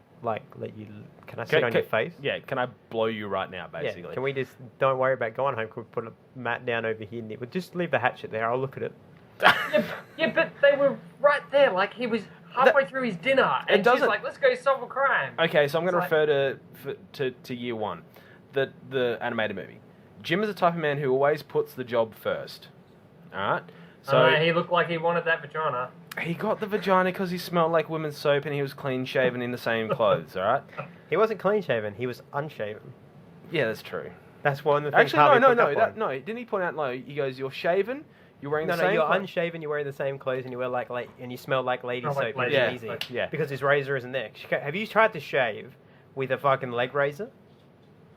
sit on your face? Yeah, can I blow you right now, Yeah, basically? can we just, don't worry about going home, can we put a mat down over here? We'll just leave the hatchet there, I'll look at it. Yeah, but they were right there. Like, he was halfway through his dinner, and she's doesn't- like, let's go solve a crime. Okay, so I'm going to It's refer to year 1, the animated movie. Jim is the type of man who always puts the job first. Alright? So he looked like he wanted that vagina. he got the vagina because he smelled like women's soap and he was clean shaven in the same clothes, alright? He wasn't clean shaven, he was unshaven. Yeah, that's true. That's one of the things Actually, Harvey no. picked up on. Didn't he point out, he goes, you're shaven, you're wearing the No, same you're clothes. unshaven, you're wearing the same clothes, and you wear and you smell like lady Smell like soap. lady It's soap. easy. Yeah. Because his razor isn't there. Have you tried to shave with a fucking leg razor?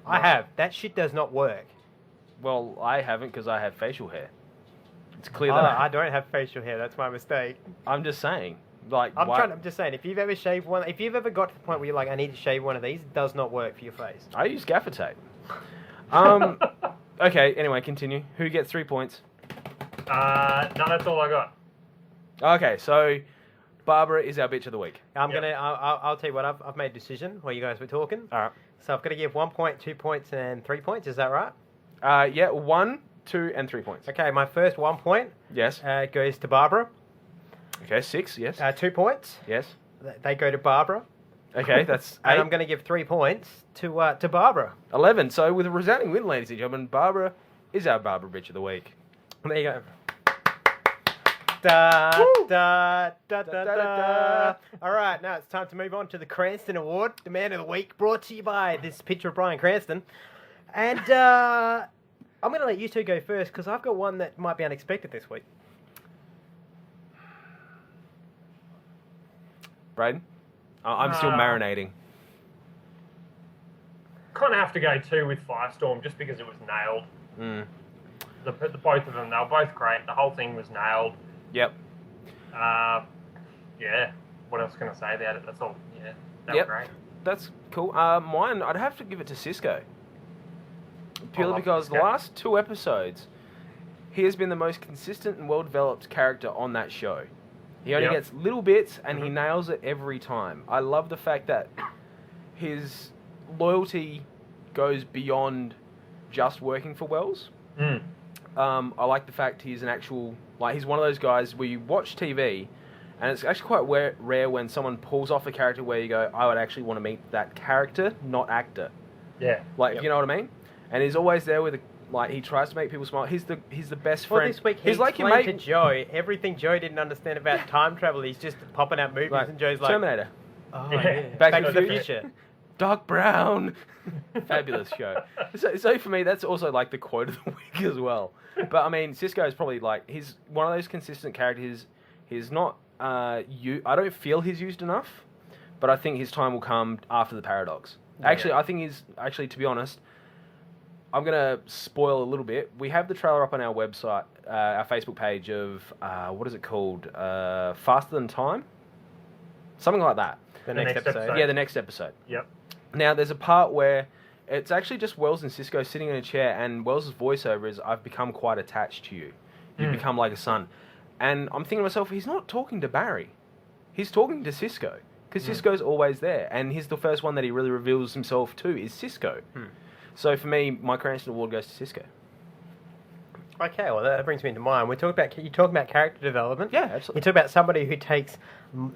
I have. That shit does not work. Well, I haven't because I have facial hair. It's clear Oh, that I don't have facial hair. That's my mistake. I'm just saying. Like, I'm just saying. If you've ever shaved one, if you've ever got to the point where you're like, I need to shave one of these, it does not work for your face. I use gaffer tape. Okay. Anyway, continue. Who gets 3 points? No, that's all I got. Okay, so Barbara is our bitch of the week. I'll tell you what. I've made a decision while you guys were talking. All right. So I've got to give 1 point, 2 points, and 3 points. Is that right? Yeah, 1, 2, and 3 points. Okay. My first 1 point. Yes. Goes to Barbara. Okay, 6. Yes. 2 points. Yes. They go to Barbara. Okay, that's 8. And I'm going to give 3 points to Barbara. 11. So with a resounding win, ladies and gentlemen, Barbara is our Barbara bitch of the week. There you go. Da, da, da, da, da, da. All right, now it's time to move on to the Cranston Award, the Man of the Week, brought to you by this picture of Bryan Cranston. And I'm going to let you two go first because I've got one that might be unexpected this week. Braden? I'm still marinating. Kind of have to go 2 with Firestorm just because it was nailed. The both of them, they were both great. The whole thing was nailed. Yep. Yeah. What else can I say about it? That's all. Yeah. That was great. That's cool. Mine, I'd have to give it to Cisco. Purely because the last 2 episodes, he has been the most consistent and well-developed character on that show. He only gets little bits, and he nails it every time. I love the fact that his loyalty goes beyond just working for Wells. I like the fact he's an actual... Like, he's one of those guys where you watch TV, and it's actually quite rare when someone pulls off a character where you go, I would actually want to meet that character, not actor. Yeah. Like, you know what I mean? And he's always there with like, he tries to make people smile. He's the best friend. Well, this week he's like your explained mate. to Joe everything Joe didn't understand about time travel. He's just popping out movies, and Joe's like... Terminator. Oh, Yeah. Back to the Future. Doc Brown. Fabulous show. So for me, that's also like the quote of the week as well. But I mean, Cisco is probably like, he's one of those consistent characters. He's not, I don't feel he's used enough, but I think his time will come after the Paradox. Yeah. Actually, I think to be honest, I'm going to spoil a little bit. We have the trailer up on our website, our Facebook page of, what is it called? Faster Than Time? Something like that. The next episode. Yeah, the next episode. Yep. Now, there's a part where it's actually just Wells and Cisco sitting in a chair, and Wells' voiceover is, I've become quite attached to you. You've become like a son. And I'm thinking to myself, he's not talking to Barry. He's talking to Cisco. Because Cisco's always there. And he's the first one that he really reveals himself to is Cisco. So for me, my Cranston Award goes to Cisco. Okay, well that brings me to mine. You talk about character development. Yeah, absolutely. You talk about somebody who takes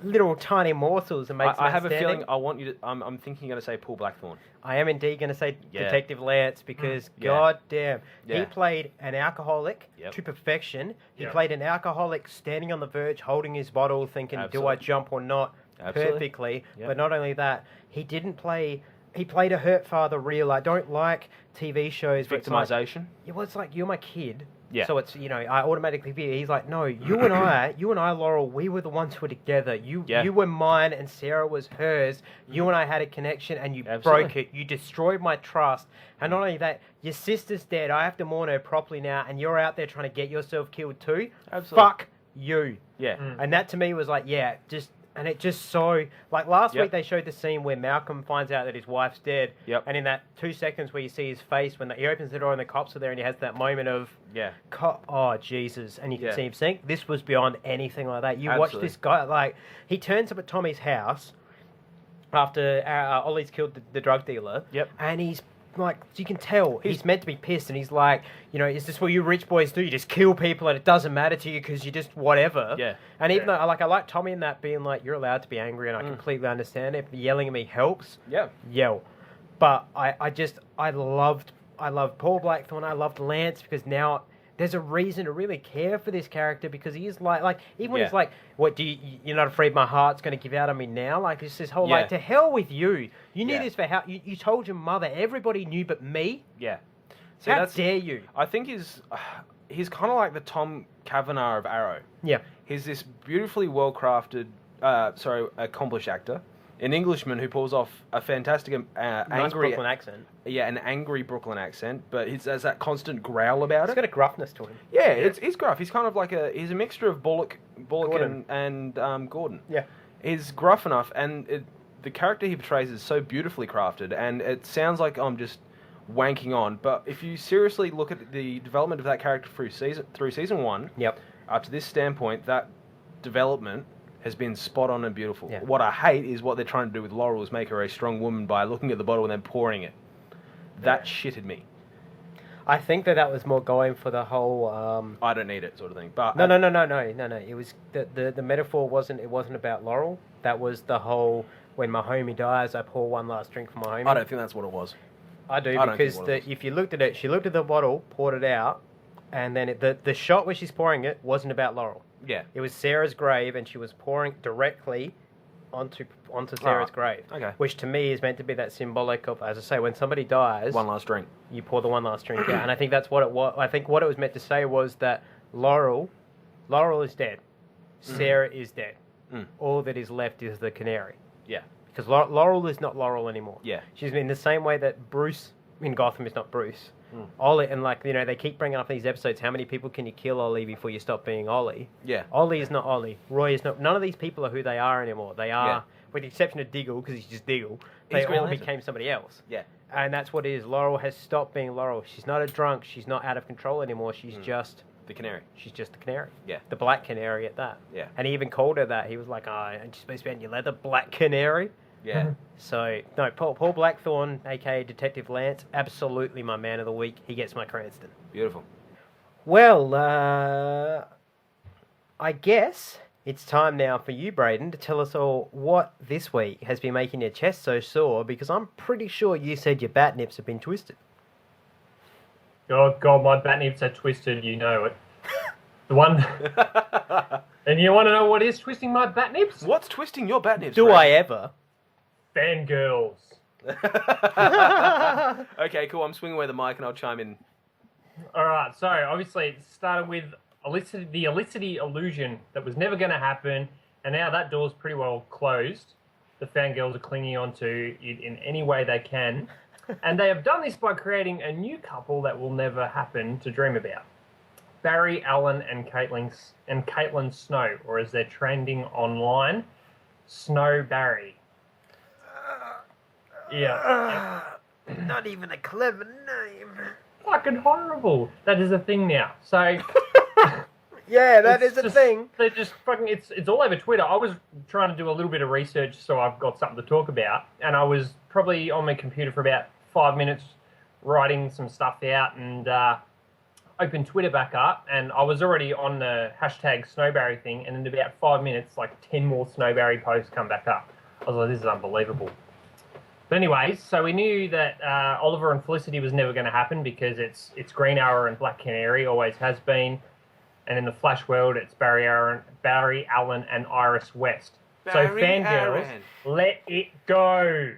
little tiny morsels and makes them I have a outstanding. feeling I want you to... I'm thinking you're going to say Paul Blackthorne. I am indeed going to say Yeah. Detective Lance because, Yeah. god damn, Yeah. he played an alcoholic Yep. to perfection. He Yep. played an alcoholic standing on the verge, holding his bottle, thinking, Absolutely. do I jump or not? Absolutely. Perfectly. Yep. But not only that, he played a hurt father real. I don't like TV shows where it's like, Victimization. yeah, well, it's like, you're my kid. Yeah. So it's, I automatically view. He's like, no, you and I, Laurel, we were the ones who were together. You were mine and Sarah was hers. You and I had a connection and you Absolutely. broke it. You destroyed my trust. And not only that, your sister's dead. I have to mourn her properly now. And you're out there trying to get yourself killed too. Absolutely. Fuck you. Yeah. And that to me was like, and it just so... Like, last Yep. week they showed the scene where Malcolm finds out that his wife's dead. Yep. And in that 2 seconds where you see his face, when he opens the door and the cops are there and he has that moment of... Yeah. Oh, Jesus. And you can Yeah. see him sink. This was beyond anything like that. You watch Absolutely. this guy, like... He turns up at Tommy's house after Ollie's killed the drug dealer. Yep. And he's... Like, you can tell he's meant to be pissed, and he's like, is this what you rich boys do? You just kill people, and it doesn't matter to you because you just whatever. Yeah. And even though I like Tommy in that being like, you're allowed to be angry, and I completely understand it. If yelling at me helps, Yeah. yell. But I loved Paul Blackthorne. I loved Lance because now there's a reason to really care for this character because he is like even when he's like, what do you're not afraid my heart's going to give out on me now? Like it's this whole like, to hell with you. You knew this for how you told your mother. Everybody knew but me. Yeah. See, how dare you? I think he's kind of like the Tom Cavanagh of Arrow. Yeah. He's this beautifully well-crafted, accomplished actor. An Englishman who pulls off a fantastic, Nice angry Brooklyn accent. Yeah, an angry Brooklyn accent, but he has that constant growl about It's it. got a gruffness to him. Yeah, he's gruff. He's kind of like he's a mixture of Bullock Gordon. and Gordon. Yeah. He's gruff enough, and the character he portrays is so beautifully crafted, and it sounds like I'm just wanking on, but if you seriously look at the development of that character through season 1, Yep. up to this standpoint, that development has been spot on and beautiful. Yeah. What I hate is what they're trying to do with Laurel is make her a strong woman by looking at the bottle and then pouring it. That shitted me. I think that was more going for the whole. I don't need it, sort of thing. But No. It was the metaphor wasn't about Laurel. That was the whole when my homie dies, I pour one last drink for my homie. I don't think that's what it was. I do I don't because think what it was. if you looked at it, she looked at the bottle, poured it out, and then the shot where she's pouring it wasn't about Laurel. Yeah. It was Sarah's grave, and she was pouring directly onto Sarah's grave. Okay. Which to me is meant to be that symbolic of, as I say, when somebody dies, One last drink. you pour the one last drink out. And I think that's what it was. I think what it was meant to say was that Laurel is dead. Sarah is dead. Mm. All that is left is the canary. Yeah. Because Laurel is not Laurel anymore. Yeah. She's in the same way that Bruce in Gotham is not Bruce. Ollie, and they keep bringing up these episodes, how many people can you kill, Ollie, before you stop being Ollie? Yeah. Ollie is not Ollie. Roy is not. None of these people are who they are anymore. They are, Yeah. with the exception of Diggle, because he's just Diggle, He's they Green all Lantern. became somebody else. Yeah. And that's what it is. Laurel has stopped being Laurel. She's not a drunk. She's not out of control anymore. She's just... The canary. She's just the canary. Yeah. The black canary at that. Yeah. And he even called her that. He was like, aren't you supposed to be on your leather, black canary? Yeah. So, no, Paul Blackthorne, a.k.a. Detective Lance, absolutely my man of the week. He gets my Cranston. Beautiful. Well, I guess it's time now for you, Braden, to tell us all what this week has been making your chest so sore, because I'm pretty sure you said your Batnips have been twisted. Oh, God, my Batnips are twisted, you know it. The one... And you want to know what is twisting my Batnips? What's twisting your Batnips? Do I ever? Fangirls. Okay, cool. I'm swinging away the mic and I'll chime in. Alright, so obviously it started with the Elicity illusion that was never going to happen, and now that door's pretty well closed. The fangirls are clinging onto it in any way they can, and they have done this by creating a new couple that will never happen to dream about. Barry Allen and Caitlin Snow, or as they're trending online, Snow Barry. Yeah. Not even a clever name. Fucking horrible. That is a thing now. So Yeah, that it's is a just- thing. They're just fucking. It's all over Twitter. I was trying to do a little bit of research, so I've got something to talk about, and I was probably on my computer for about 5 minutes, writing some stuff out, and opened Twitter back up, and I was already on the hashtag Snowberry thing, and in about 5 minutes, like 10 more Snowberry posts come back up. I was like, this is unbelievable. But anyways, so we knew that Oliver and Felicity was never going to happen because it's Green Arrow and Black Canary, always has been. And in the Flash world, it's Barry Allen, and Iris West. So Barry fangirls, Allen. let it go.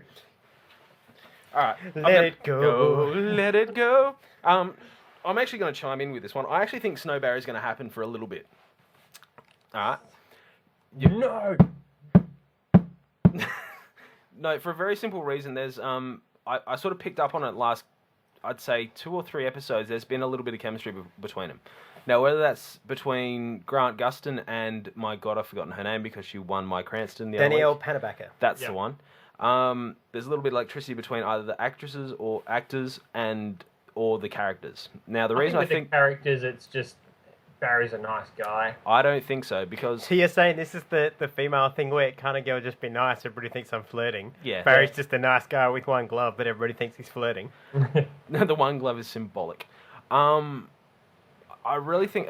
All right. Let it go. Let it go. I'm actually going to chime in with this one. I actually think Snowberry is going to happen for a little bit. All right. No. No, for a very simple reason. There's I sort of picked up on it last, I'd say 2 or 3 episodes. There's been a little bit of chemistry between them. Now, whether that's between Grant Gustin and, my God, I've forgotten her name because she won my Cranston the Danielle other week. Panabaker. That's Yep. the one. There's a little bit of electricity between either the actresses or actors or the characters. Now, the reason I with think the characters, it's just Barry's a nice guy. I don't think so because So you're saying this is the female thing where can't a girl just be nice? Everybody thinks I'm flirting. Yeah. Barry's just a nice guy with one glove, but everybody thinks he's flirting. the one glove is symbolic. I really think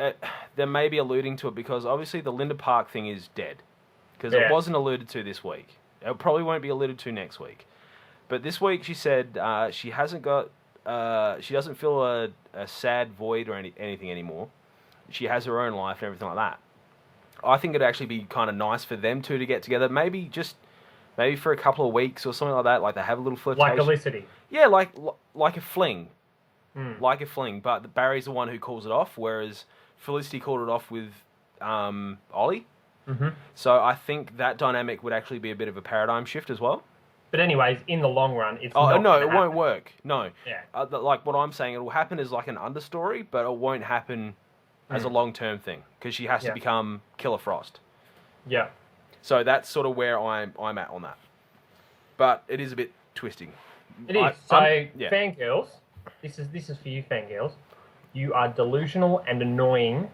they may be alluding to it because obviously the Linda Park thing is dead because it Yeah. wasn't alluded to this week. It probably won't be alluded to next week. But this week she said she hasn't got, she doesn't feel a sad void or anything anymore. She has her own life and everything like that. I think it'd actually be kind of nice for them two to get together, maybe for a couple of weeks or something like that. Like they have a little flirtation. Like Felicity. Yeah, like a fling. Like a fling, but Barry's the one who calls it off, whereas Felicity called it off with Ollie. Mm-hmm. So I think that dynamic would actually be a bit of a paradigm shift as well. But anyways, in the long run, it's Oh, not no, gonna it happen. won't work. No. Yeah. Like what I'm saying, it will happen as like an understory, but it won't happen as a long-term thing because she has to become Killer Frost. Yeah. So that's sort of where I'm at on that. But it is a bit twisting. It is. Fangirls, this is for you, fangirls. You are delusional and annoying.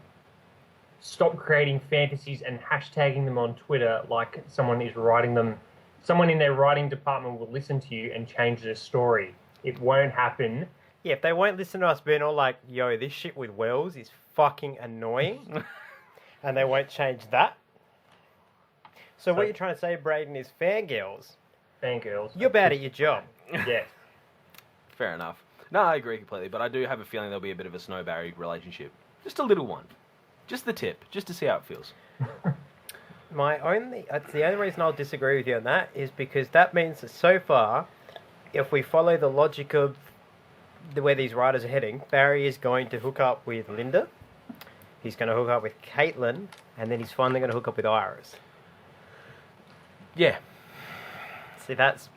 Stop creating fantasies and hashtagging them on Twitter like someone is writing them. Someone in their writing department will listen to you and change their story. It won't happen. Yeah, if they won't listen to us being all like, yo, this shit with Wells is fucking annoying, and they won't change that. So what you're trying to say, Braden, is fangirls. Fangirls. You're bad at your job. Yes. Fair enough. No, I agree completely, but I do have a feeling there'll be a bit of a Snowberry relationship. Just a little one. Just the tip, just to see how it feels. The only reason I'll disagree with you on that is because that means that so far, if we follow the logic of where these writers are heading, Barry is going to hook up with Linda, he's going to hook up with Caitlin, and then he's finally going to hook up with Iris. Yeah. See, that's...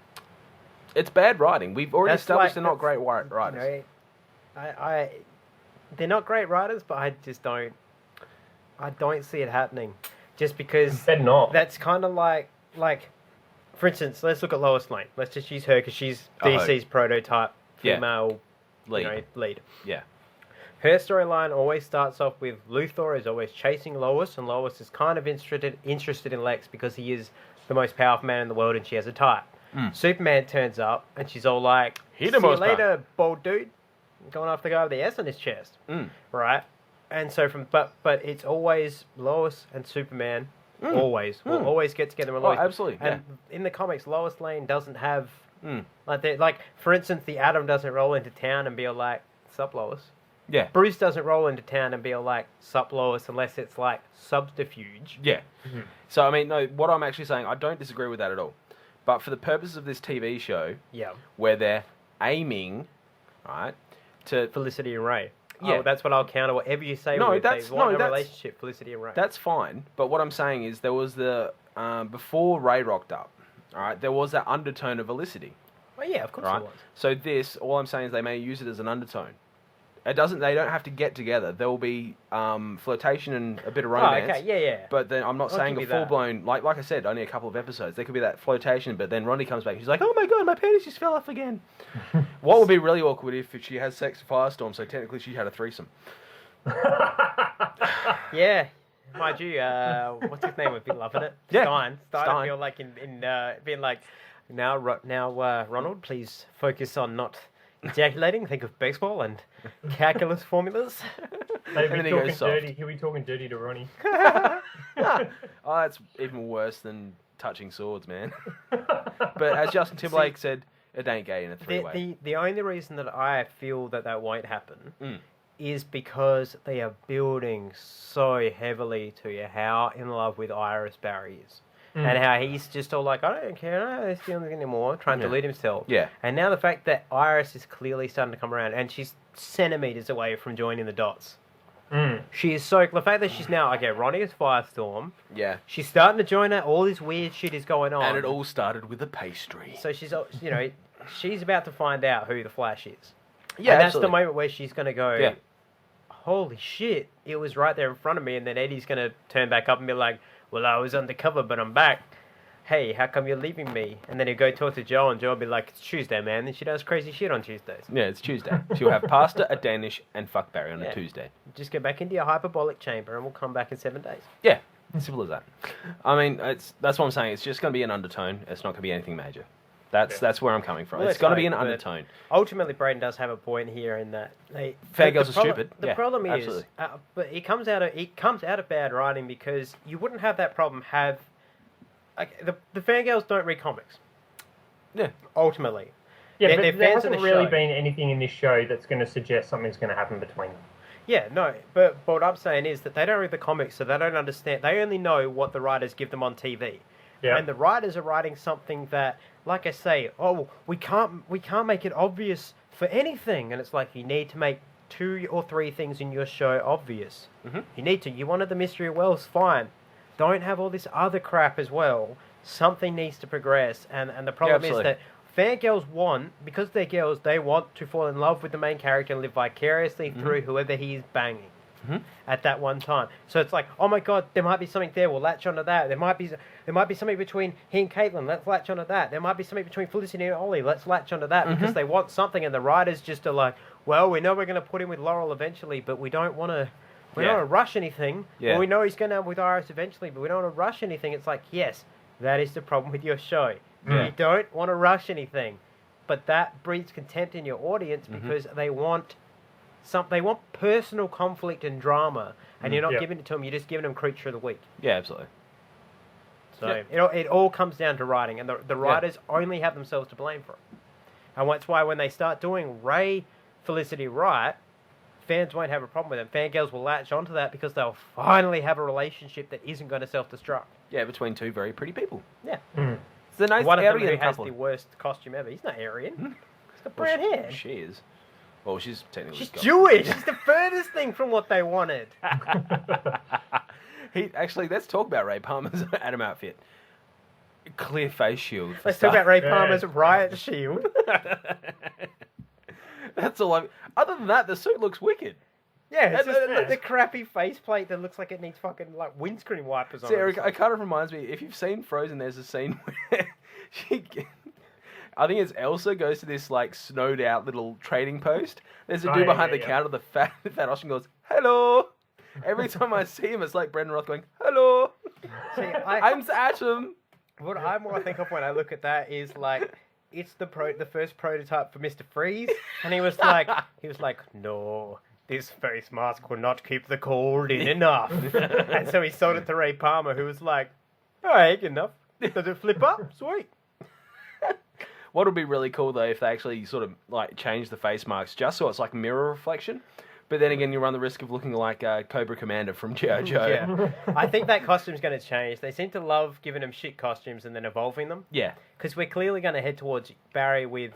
It's bad writing. We've already established they're not great You writers. know, they're not great writers, but I just don't... I don't see it happening. Just because... Better not. That's kind of like... For instance, let's look at Lois Lane. Let's just use her because she's DC's prototype female lead. Yeah. Her storyline always starts off with Luthor is always chasing Lois, and Lois is kind of interested in Lex because he is the most powerful man in the world and she has a type. Superman turns up and she's all like, see you later, bald dude. Going after the guy with the S on his chest. Right? And so but it's always Lois and Superman. Always. We'll always get together with Lois. Oh, absolutely. And in the comics, Lois Lane doesn't have... Like, for instance, the Atom doesn't roll into town and be all like, sup, Lois? Yeah. Bruce doesn't roll into town and be all like, sup, Lois, unless it's like subterfuge. Yeah. So, I mean, no, what I'm actually saying, I don't disagree with that at all. But for the purposes of this TV show, where they're aiming, right, to... Felicity and Ray. Yeah. Oh, that's what I'll counter whatever you say. No, with that's... they want no, a that's, relationship, Felicity and Ray. That's fine. But what I'm saying is there was the... before Ray rocked up, all right, there was that undertone of Felicity. Oh, yeah, of course right? it was. So this, all I'm saying is they may use it as an undertone. They don't have to get together. There will be flirtation and a bit of romance. Oh, okay, yeah. But then I'm not saying a full-blown... Like I said, only a couple of episodes. There could be that flirtation, but then Ronnie comes back. She's like, oh my god, my penis just fell off again. What would be really awkward if she has sex with Firestorm, so technically she had a threesome. Yeah. Mind you, what's his name would be loving it? Yeah. Stein. Feel like in being like, now, Ronald, please focus on not ejaculating. Think of baseball and calculus formulas. He'll be talking dirty to Ronnie. Oh, that's even worse than touching swords, man. But as Justin Timberlake said, it ain't gay in a three-way. The only reason that I feel that won't happen is because they are building so heavily to how in love with Iris Barry is. And how he's just all like, I don't care, I don't feel anything anymore, trying to lead himself. Yeah. And now the fact that Iris is clearly starting to come around, and she's centimetres away from joining the dots. She is so... The fact that she's now... Okay, Ronnie is Firestorm. Yeah. She's starting to join her. All this weird shit is going on. And it all started with a pastry. So she's, she's about to find out who the Flash is. Yeah, and that's absolutely. the moment where she's going to go, holy shit, it was right there in front of me, and then Eddie's going to turn back up and be like, well, I was undercover, but I'm back. Hey, how come you're leaving me? And then he'll go talk to Joe, and Joe will be like, it's Tuesday, man. And she does crazy shit on Tuesdays. Yeah, it's Tuesday. She'll have pasta, a Danish, and fuck Barry on a Tuesday. Just go back into your hyperbolic chamber, and we'll come back in 7 days. Yeah, simple as that. I mean, that's what I'm saying. It's just going to be an undertone. It's not going to be anything major. That's where I'm coming from. Well, it's going to be an undertone. Ultimately, Braden does have a point here in that fair girls are stupid. The problem is, absolutely. But it comes out of bad writing because you wouldn't have that problem the fangirls don't read comics. Yeah, ultimately. Yeah, they're but there fans of hasn't the really show. been anything in this show that's going to suggest something's going to happen between them. Yeah, no, but what I'm saying is that they don't read the comics, so they don't understand. They only know what the writers give them on TV. Yeah. And the writers are writing something that, like I say, we can't make it obvious for anything. And it's like, you need to make 2 or 3 things in your show obvious. You need to. You wanted the mystery of Wells, fine. don't have all this other crap as well. Something needs to progress, and the problem is that fangirls want, because they're girls, they want to fall in love with the main character and live vicariously through whoever he is banging at that one time. So it's like, oh my god, there might be something there. We'll latch onto that. There might be something between he and Caitlin. Let's latch onto that. There might be something between Felicity and Ollie. Let's latch onto that because they want something, and the writers just are like, well, we know we're going to put him with Laurel eventually, but we don't want to. We don't want to rush anything. Yeah. Well, we know he's going to have with Iris eventually, but we don't want to rush anything. It's like, yes, that is the problem with your show. You don't want to rush anything, but that breeds contempt in your audience because they want personal conflict and drama, and you're not giving it to them. You're just giving them Creature of the Week. Yeah, absolutely. So it all comes down to writing, and the writers only have themselves to blame for it. And that's why when they start doing Ray Felicity right, fans won't have a problem with them. Fangirls will latch onto that because they'll finally have a relationship that isn't going to self-destruct. Yeah, between two very pretty people. Yeah. It's a nice One of them who Aryan has couple. the worst costume ever. He's not Aryan. He's got brown hair. She is. Well, she's technically She's got- Jewish. She's the furthest thing from what they wanted. Let's talk about Ray Palmer's Adam outfit. Clear face shield. Let's talk about Ray Palmer's riot shield. That's all. Other than that, the suit looks wicked. Yeah, it's just the crappy faceplate that looks like it needs fucking like windscreen wipers on See, it. Eric, it kind of reminds me. If you've seen Frozen, there's a scene where I think it's Elsa goes to this like snowed out little trading post. There's a dude behind the counter, the fat Austrian goes, "Hello." Every time I see him, it's like Brendan Roth going, "Hello." See, I'm Atom. What I more think of when I look at that is like it's the first prototype for Mr. Freeze, and he was like, no, this face mask will not keep the cold in enough, and so he sold it to Ray Palmer, who was like, all right, good enough. Does it flip up? Sweet. What would be really cool though if they actually sort of like change the face marks just so it's like mirror reflection. But then again, you run the risk of looking like Cobra Commander from G.I. Joe. Yeah. I think that costume's going to change. They seem to love giving them shit costumes and then evolving them. Yeah. Because we're clearly going to head towards Barry with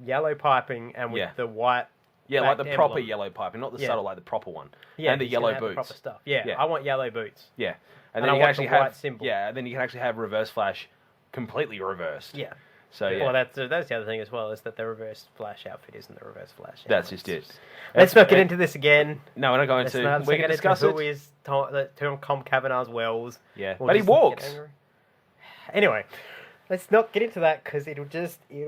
yellow piping and with the white. Yeah, like the proper emblem. yellow piping, not the subtle, like the proper one. Yeah, and the he's yellow gonna have the boots. proper stuff. Yeah, I want yellow boots. Yeah. And then I you want can actually the white have symbol. Yeah, and then you can actually have Reverse Flash completely reversed. Yeah. So yeah. Well, that's the other thing as well, is that the Reverse Flash outfit isn't the Reverse Flash outfit. That's just it. Let's not get into this again. No, we're not going to. We can discuss it. Who is Tom Cavanagh's Wells. Yeah, We'll but he just get walks. angry. Anyway, let's not get into that because it'll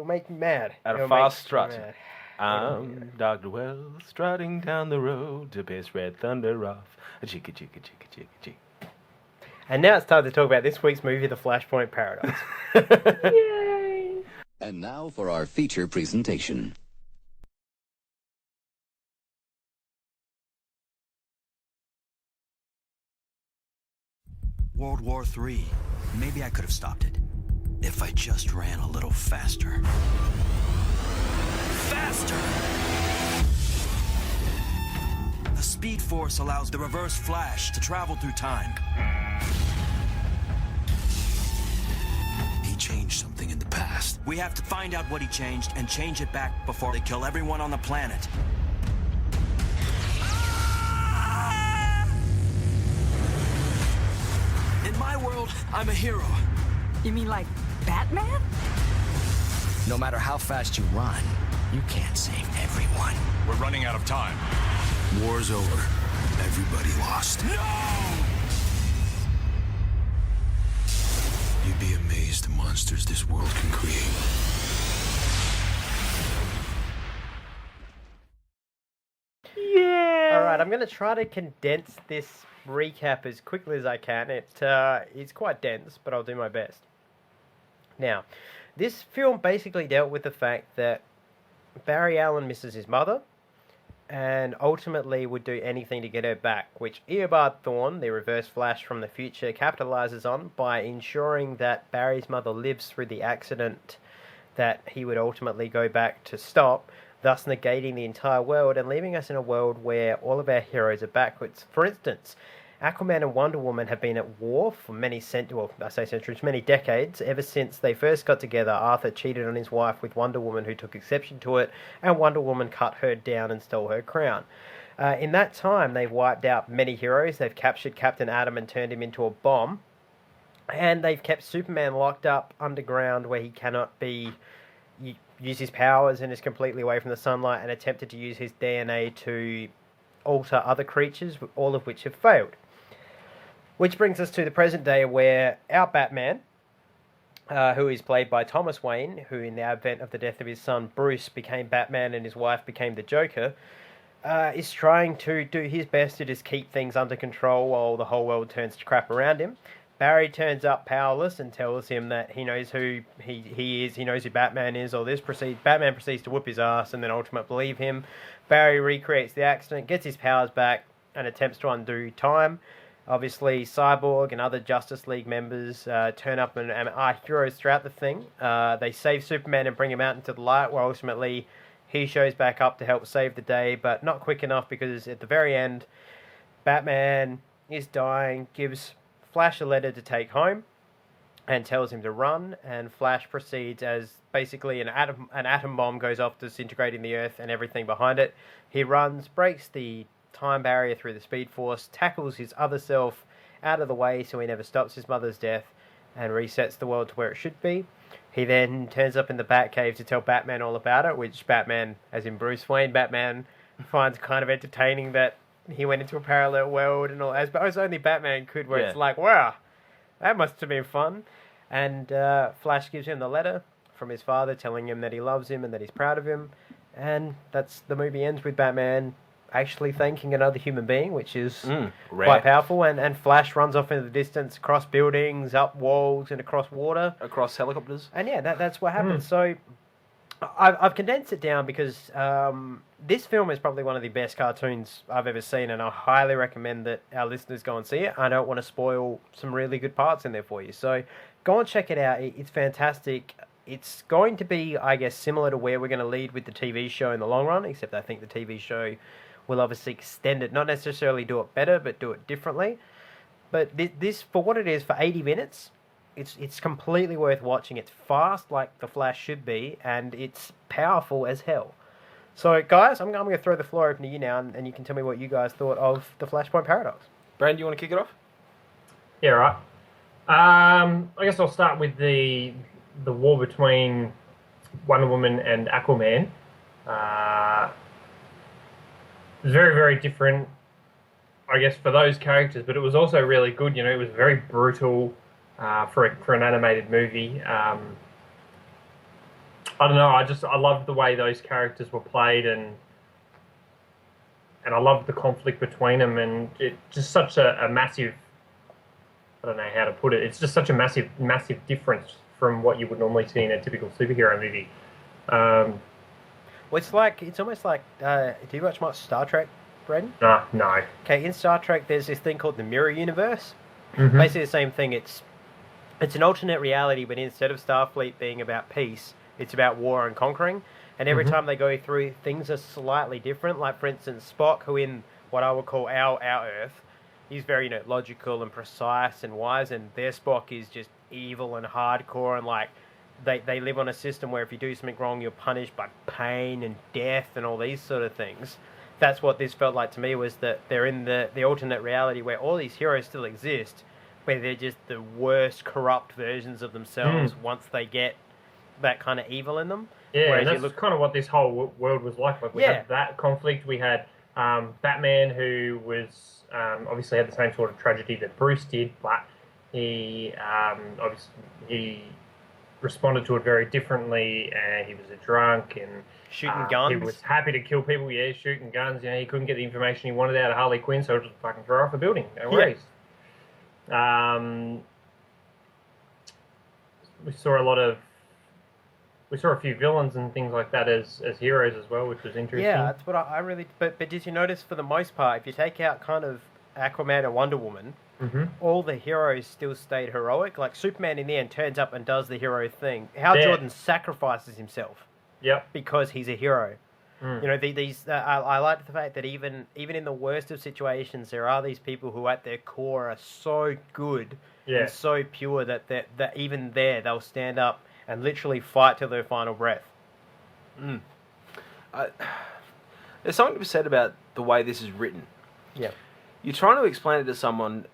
make me mad. At a It'll fast make me strut. mad. I'm Dr. Wells, strutting down the road to piss Red Thunder off. A chicka chicka chicka chicka chick. And now it's time to talk about this week's movie, The Flashpoint Paradox. Yay! And now for our feature presentation. World War III. Maybe I could have stopped it. If I just ran a little faster. Faster! The Speed Force allows the Reverse Flash to travel through time. He changed something in the past. We have to find out what he changed and change it back before they kill everyone on the planet. In my world, I'm a hero. You mean like Batman? No matter how fast you run, you can't save everyone. We're running out of time. War's over. Everybody lost. No! You'd be amazed the monsters this world can create. Yeah. All right, I'm going to try to condense this recap as quickly as I can. It's quite dense, but I'll do my best. Now, this film basically dealt with the fact that Barry Allen misses his mother and ultimately would do anything to get her back, which Eobard Thawne, the Reverse Flash from the future, capitalizes on by ensuring that Barry's mother lives through the accident that he would ultimately go back to stop, thus negating the entire world and leaving us in a world where all of our heroes are backwards. For instance, Aquaman and Wonder Woman have been at war for many decades. Ever since they first got together, Arthur cheated on his wife with Wonder Woman, who took exception to it, and Wonder Woman cut her down and stole her crown. In that time, they've wiped out many heroes. They've captured Captain Atom and turned him into a bomb. And they've kept Superman locked up underground where he cannot use his powers and is completely away from the sunlight, and attempted to use his DNA to alter other creatures, all of which have failed. Which brings us to the present day where our Batman, who is played by Thomas Wayne, who in the advent of the death of his son Bruce became Batman and his wife became the Joker, is trying to do his best to just keep things under control while the whole world turns to crap around him. Barry turns up powerless and tells him that he knows who he is, he knows who Batman is, Batman proceeds to whoop his ass and then ultimately believe him. Barry recreates the accident, gets his powers back, and attempts to undo time. Obviously, Cyborg and other Justice League members turn up and are heroes throughout the thing. They save Superman and bring him out into the light, where ultimately he shows back up to help save the day, but not quick enough, because at the very end, Batman is dying, gives Flash a letter to take home and tells him to run, and Flash proceeds as basically an atom bomb goes off, disintegrating the Earth and everything behind it. He runs, breaks the time barrier through the Speed Force, tackles his other self out of the way so he never stops his mother's death, and resets the world to where it should be. He then turns up in the Batcave to tell Batman all about it, which Batman, as in Bruce Wayne, Batman finds kind of entertaining that he went into a parallel world and all, as only Batman could, where it's like, wow, that must have been fun. And Flash gives him the letter from his father telling him that he loves him and that he's proud of him. And the movie ends with Batman actually thanking another human being, which is quite powerful. And Flash runs off into the distance, across buildings, up walls, and across water. Across helicopters. And yeah, that's what happens. So I've condensed it down because this film is probably one of the best cartoons I've ever seen, and I highly recommend that our listeners go and see it. I don't want to spoil some really good parts in there for you. So go and check it out. It's fantastic. It's going to be, I guess, similar to where we're going to lead with the TV show in the long run, except I think the TV show will obviously extend it, not necessarily do it better, but do it differently. But this, for what it is, for 80 minutes, it's completely worth watching. It's fast like The Flash should be, and it's powerful as hell. So, guys, I'm going to throw the floor open to you now, and you can tell me what you guys thought of the Flashpoint Paradox. Braden, do you want to kick it off? Yeah, right. I guess I'll start with the war between Wonder Woman and Aquaman. It was very, very different, I guess, for those characters, but it was also really good. You know, it was very brutal for an animated movie. I don't know. I loved the way those characters were played, and I loved the conflict between them, and it just such a massive. I don't know how to put it. It's just such a massive difference from what you would normally see in a typical superhero movie. Well, it's almost like. Do you watch much Star Trek, Braden? No. Okay, in Star Trek, there's this thing called the Mirror Universe. Mm-hmm. Basically the same thing. It's an alternate reality, but instead of Starfleet being about peace, it's about war and conquering. And every time they go through, things are slightly different. Like, for instance, Spock, who in what I would call our Earth, he's very logical and precise and wise, and their Spock is just evil and hardcore, and like they live on a system where if you do something wrong, you're punished by pain and death and all these sort of things. That's what this felt like to me, was that they're in the alternate reality where all these heroes still exist, where they're just the worst corrupt versions of themselves once they get that kind of evil in them. Yeah, and that's kind of what this whole world was like. Like we had that conflict. We had Batman, who was obviously had the same sort of tragedy that Bruce did, but he obviously responded to it very differently. He was a drunk and shooting guns. He was happy to kill people. Yeah, shooting guns. You know, he couldn't get the information he wanted out of Harley Quinn, so he just fucking throw her off a building. No worries. We saw a few villains and things like that as heroes as well, which was interesting. Yeah, that's what I really... But did you notice, for the most part, if you take out kind of Aquaman and Wonder Woman, all the heroes still stayed heroic. Like, Superman in the end turns up and does the hero thing. Hal Jordan sacrifices himself. Yep. Because he's a hero. You know, I like the fact that even in the worst of situations, there are these people who at their core are so good and so pure that even there they'll stand up and literally fight till their final breath. There's something to be said about the way this is written. Yeah. You're trying to explain it to someone,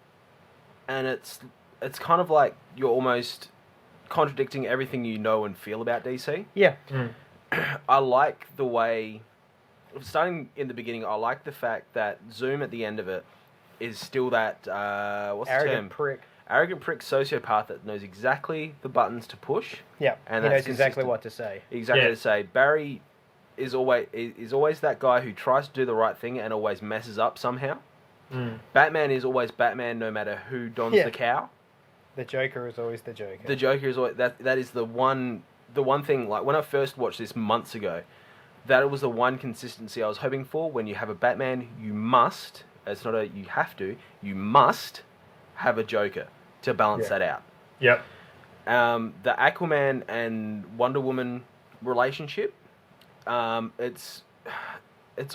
and it's it's kind of like you're almost contradicting everything you know and feel about DC. Yeah. I like the way, starting in the beginning, I like the fact that Zoom at the end of it is still that, what's the term? Arrogant prick. Arrogant prick sociopath that knows exactly the buttons to push. Yeah, and he knows that's exactly consistent. what to say. Exactly to say. Barry is always that guy who tries to do the right thing and always messes up somehow. Batman is always Batman no matter who dons the cowl. The Joker is always the Joker. The Joker is always, that is the one thing, like when I first watched this months ago, that was the one consistency I was hoping for. When you have a Batman, you must, it's not a you have to, you must have a Joker to balance that out. Yep. The Aquaman and Wonder Woman relationship, it's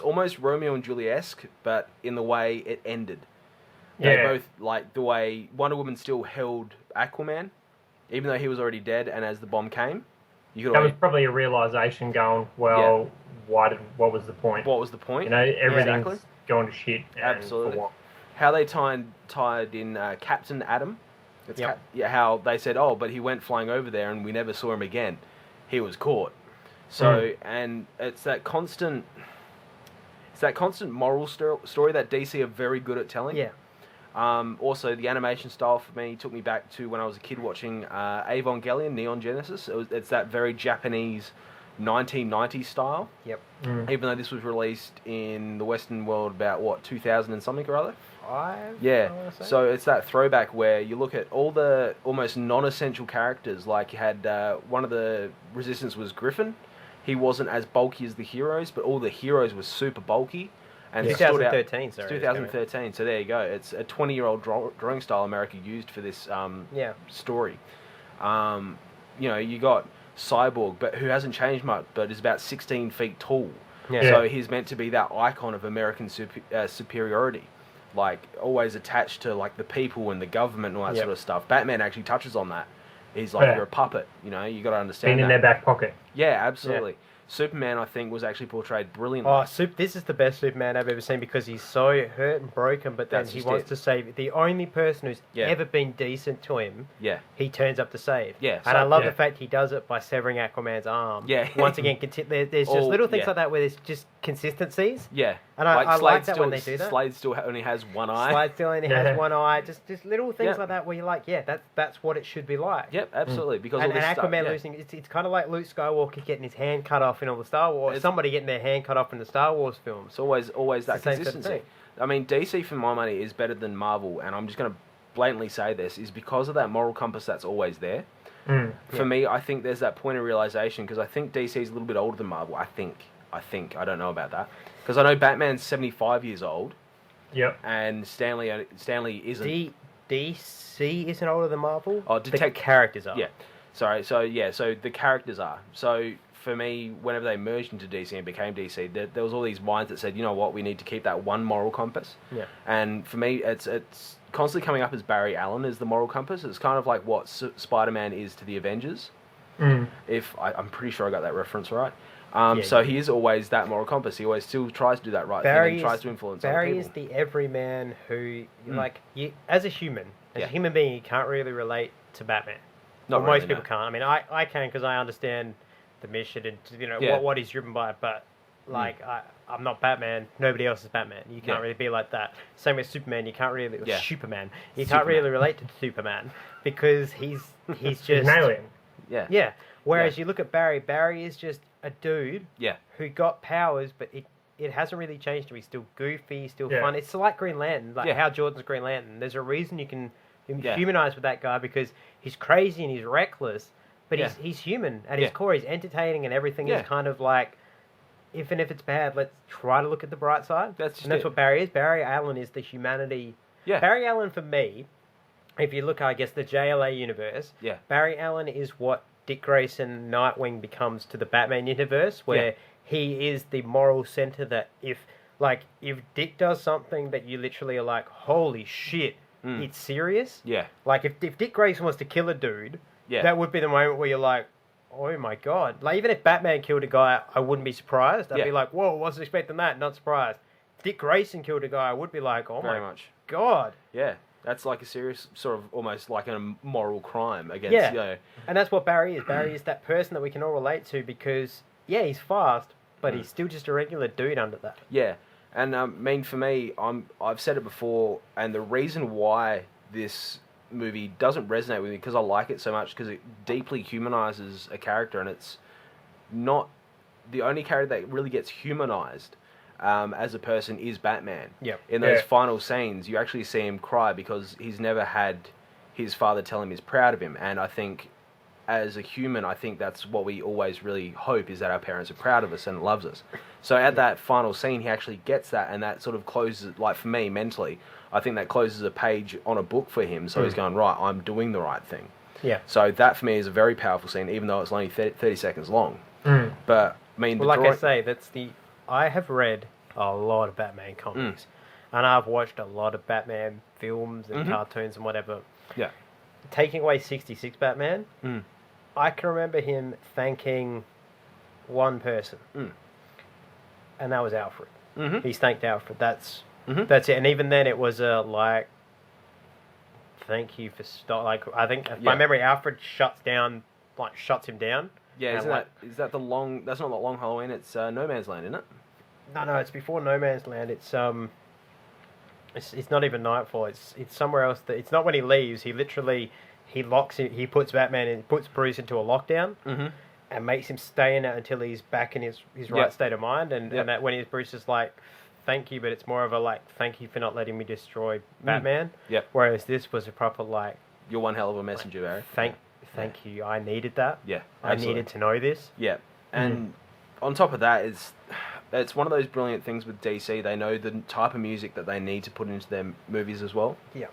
almost Romeo and Juliet-esque, but in the way it ended. They both, like, the way Wonder Woman still held Aquaman, even though he was already dead, and as the bomb came, you could that was probably a realisation going, well, what was the point? What was the point? You know, everything's going to shit. Absolutely. For what? How they tied in Captain Atom. How they said, but he went flying over there and we never saw him again. He was caught. So, and it's that constant moral story that DC are very good at telling. Yeah. Also, the animation style for me took me back to when I was a kid watching Evangelion, Neon Genesis. It's that very Japanese 1990s style. Yep. Even though this was released in the Western world about, 2000 and something or other? 5? Yeah. So it's that throwback where you look at all the almost non-essential characters. Like you had one of the Resistance was Griffin. He wasn't as bulky as the heroes, but all the heroes were super bulky. And 2013, sorry. 2013, so there you go. It's a 20-year-old drawing style America used for this story. You got Cyborg, but who hasn't changed much, but is about 16 feet tall. Yeah. So he's meant to be that icon of American superiority, like always attached to like the people and the government and all that sort of stuff. Batman actually touches on that. He's like, you're a puppet, you got to understand Been in their back pocket. Yeah, absolutely. Yeah. Superman, I think, was actually portrayed brilliantly. This is the best Superman I've ever seen because he's so hurt and broken, but then he wants to save the only person who's ever been decent to him. Yeah, he turns up to save. Yeah, and I love the fact he does it by severing Aquaman's arm. Yeah, once again, there's just little things like that where there's just consistencies. Yeah, and I like that when they do that. Slade still only has one eye. Slade still only has one eye. Just little things like that where you're like, that's what it should be like. Yep, absolutely. Because and Aquaman losing, it's kind of like Luke Skywalker getting his hand cut off in all the Star Wars. Somebody getting their hand cut off in the Star Wars films. It's always that consistency. I mean, DC, for my money, is better than Marvel, and I'm just going to blatantly say this, is because of that moral compass that's always there. For me, I think there's that point of realization, because I think DC is a little bit older than Marvel. I think. I don't know about that. Because I know Batman's 75 years old. Yep. And Stanley isn't. DC isn't older than Marvel? The characters are. Yeah. Sorry, so the characters are. So for me, whenever they merged into DC and became DC, there was all these minds that said, you know what, we need to keep that one moral compass. Yeah. And for me, it's constantly coming up as Barry Allen is the moral compass. It's kind of like what Spider-Man is to the Avengers. If I'm pretty sure I got that reference right. So he is always that moral compass. He always still tries to do that right thing and tries to influence other people. Barry is the everyman who, as a human being, you can't really relate to Batman. Most people can't. I mean, I can because I understand the mission and what he's driven by, but I'm not Batman. Nobody else is Batman. You can't really be like that. Same with Superman. You can't really Superman. You can't really relate to Superman because he's just an alien. Yeah. Yeah. Whereas you look at Barry. Barry is just a dude. Yeah. Who got powers, but it hasn't really changed him. He's still goofy. He's still fun. It's like Green Lantern. Hal Jordan's Green Lantern. There's a reason you can humanize with that guy because he's crazy and he's reckless, but he's human at his core. He's entertaining and everything is kind of like, even if it's bad, let's try to look at the bright side. That's what Barry is. Barry Allen is the humanity. Yeah. Barry Allen, for me, if you look, I guess, the JLA universe, Barry Allen is what Dick Grayson Nightwing becomes to the Batman universe, where he is the moral center that if Dick does something that you literally are like, holy shit, it's serious. Yeah. Like if Dick Grayson was to kill a dude, that would be the moment where you're like, oh my god. Like even if Batman killed a guy, I wouldn't be surprised. I'd be like, whoa, wasn't expecting that, not surprised. If Dick Grayson killed a guy, I would be like, oh my god. Yeah. That's like a serious sort of almost like a moral crime against. Yeah, and that's what Barry is. Barry is that person that we can all relate to because he's fast, but he's still just a regular dude under that. Yeah, and I mean for me, I've said it before, and the reason why this movie doesn't resonate with me because I like it so much because it deeply humanizes a character, and it's not the only character that really gets humanized as a person is Batman. Yep. In those final scenes, you actually see him cry because he's never had his father tell him he's proud of him, and I think as a human, I think that's what we always really hope is that our parents are proud of us and loves us. So at that final scene, he actually gets that, and that sort of closes, like for me mentally, I think that closes a page on a book for him. So he's going, right, I'm doing the right thing. Yeah. So that for me is a very powerful scene, even though it's only 30 seconds long. But I mean, well, like I say, I have read a lot of Batman comics, and I've watched a lot of Batman films and cartoons and whatever. Yeah. Taking away 66 Batman, I can remember him thanking one person, and that was Alfred. He's thanked Alfred. That's it. And even then, it was thank you for I think if my memory, Alfred shuts him down. Yeah, is that the long? That's not the Long Halloween. It's No Man's Land, isn't it? No, it's before No Man's Land. It's not even Nightfall. It's somewhere else. It's not when he leaves. He literally locks it. He puts Batman in, puts Bruce into a lockdown, and makes him stay in it until he's back in his right state of mind. And that when Bruce is like, thank you, but it's more of a thank you for not letting me destroy Batman. Yep. Whereas this was a proper you're one hell of a messenger, Barry. Thank you. I needed that. Yeah, I needed to know this. Yeah, and on top of that, it's one of those brilliant things with DC. They know the type of music that they need to put into their movies as well. Yeah.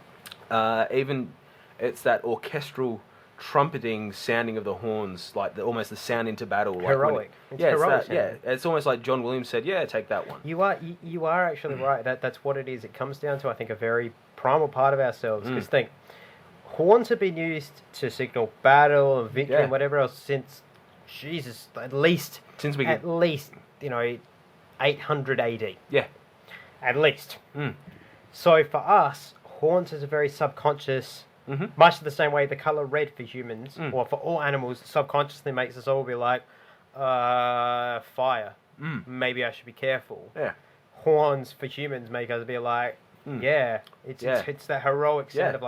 Even it's that orchestral trumpeting sounding of the horns, almost the sound into battle. Heroic. It's heroic. It's almost like John Williams said, take that one. You are actually right. That's what it is. It comes down to, I think, a very primal part of ourselves. Because think, horns have been used to signal battle and victory and whatever else since, Jesus, at least 800 AD. Yeah. At least. So for us, horns is a very subconscious, much the same way the colour red for humans, or for all animals, subconsciously makes us all be like, fire. Maybe I should be careful. Yeah. Horns for humans make us be like, it's that heroic sound of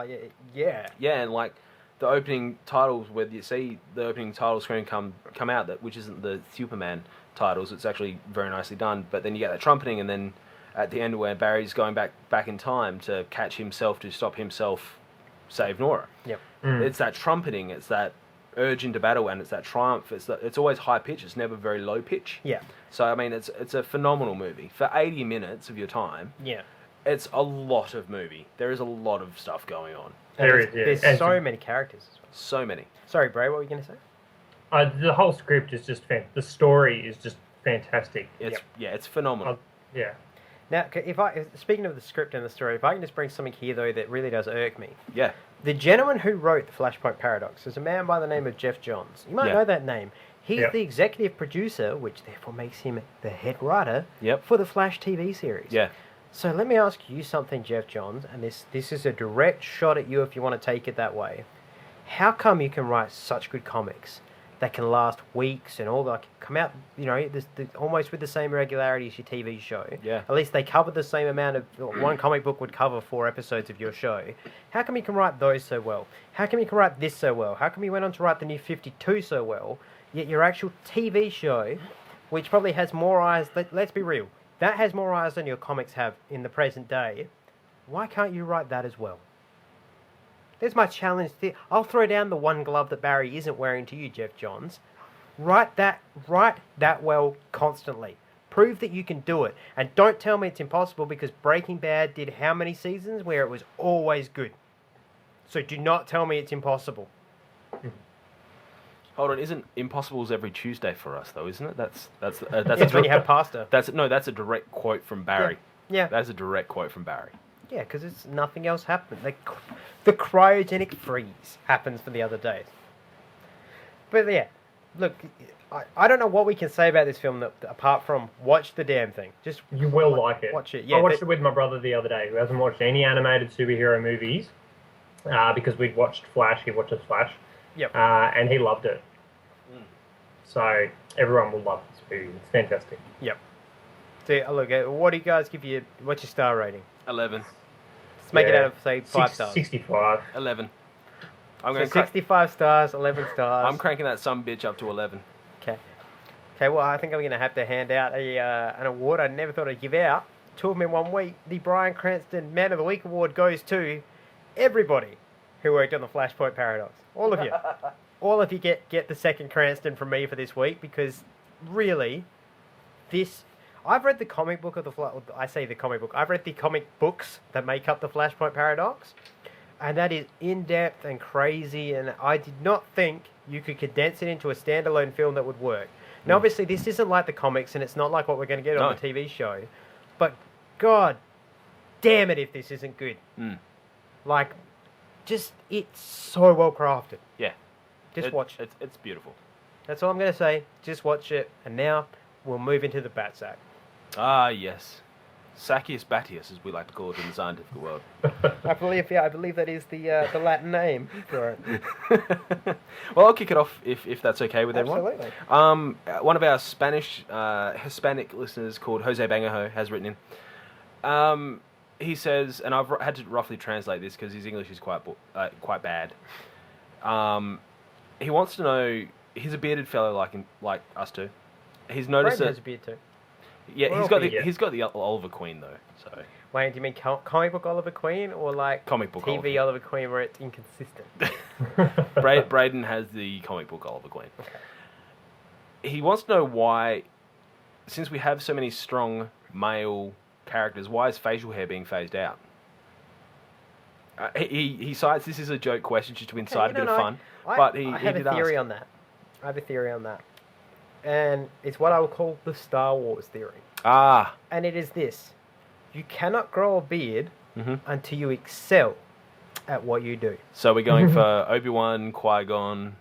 Yeah, and the opening titles, where you see the opening title screen come out, which isn't the Superman titles, it's actually very nicely done, but then you get that trumpeting, and then at the end where Barry's going back in time to catch himself, to stop himself save Nora. Yep. It's that trumpeting, it's that urge into battle, and it's that triumph. It's always high pitch, it's never very low pitch. Yeah. So I mean, it's a phenomenal movie for 80 minutes of your time. Yeah. It's a lot of movie. There is a lot of stuff going on. There's so many characters as well. So many. Sorry, Bray, what were you going to say? The whole script is just the story is just fantastic. It's phenomenal. Yeah. Now, speaking of the script and the story, if I can just bring something here though that really does irk me. Yeah. The gentleman who wrote the Flashpoint Paradox is a man by the name of Jeff Johns. You might know that name. He's the executive producer, which therefore makes him the head writer for the Flash TV series. Yeah. So let me ask you something, Jeff Johns, and this is a direct shot at you if you want to take it that way. How come you can write such good comics that can last weeks and all come out, almost with the same regularity as your TV show? Yeah. At least they cover the same amount of one comic book would cover 4 episodes of your show. How come you can write those so well? How come you can write this so well? How come you went on to write the New 52 so well? Yet your actual TV show, which probably has more eyes, let's be real, that has more eyes than your comics have in the present day. Why can't you write that as well? There's my challenge. I'll throw down the one glove that Barry isn't wearing to you, Jeff Johns. Write that well constantly. Prove that you can do it. And don't tell me it's impossible, because Breaking Bad did how many seasons where it was always good? So do not tell me it's impossible. Hold on, isn't Impossible's every Tuesday for us though, isn't it? That's when you have pasta. That's a direct quote from Barry. Yeah. That's a direct quote from Barry. Yeah, because it's nothing else happened. The cryogenic freeze happens for the other days. But yeah, look, I don't know what we can say about this film apart from watch the damn thing. Just You will like it. watch it. Yeah, I watched it with my brother the other day, who hasn't watched any animated superhero movies, because we'd watched Flash. He watches Flash. Yep. And he loved it. So everyone will love this movie. It's fantastic. Yep. So look, what do you guys give you? What's your star rating? 11. Let's make it out of say 5 stars. 65. 11. I'm So going 65 stars, 11 stars. I'm cranking that some bitch up to 11. Okay. Okay, well, I think I'm going to have to hand out an award I never thought I'd give out. 2 of them in 1 week. The Bryan Cranston Man of the Week award goes to everybody who worked on the Flashpoint Paradox. All of you. All of you get the second Cranston from me for this week, because really, I've read the comic book of I've read the comic books that make up the Flashpoint Paradox, and that is in-depth and crazy, and I did not think you could condense it into a standalone film that would work. Now, obviously, this isn't like the comics, and it's not like what we're going to get on the TV show, but god damn it if this isn't good. Like, just, it's so well crafted. Yeah. Just watch it. It's beautiful. That's all I'm going to say. Just watch it, and now we'll move into the Batsack. Ah, yes. Saccius Batius, as we like to call it in the scientific world. I believe that is the Latin name for it. Well, I'll kick it off if that's okay with everyone. Absolutely. One of our Spanish Hispanic listeners called Jose Bangajo has written in. He says, and I've had to roughly translate this because his English is quite bad. He wants to know. He's a bearded fellow like us two. He's noticed Braden that has a beard too. Yeah, he's got the Oliver Queen though. So. Wait, do you mean comic book Oliver Queen or like comic book TV Oliver Queen where it's inconsistent? Braden has the comic book Oliver Queen. Okay. He wants to know why, since we have so many strong male characters, why is facial hair being phased out? He cites this is a joke question just to incite a bit of fun, but I have a theory on that. I have a theory on that. And it's what I would call the Star Wars theory. Ah. And it is this. You cannot grow a beard until you excel at what you do. So we're going for Obi-Wan, Qui-Gon.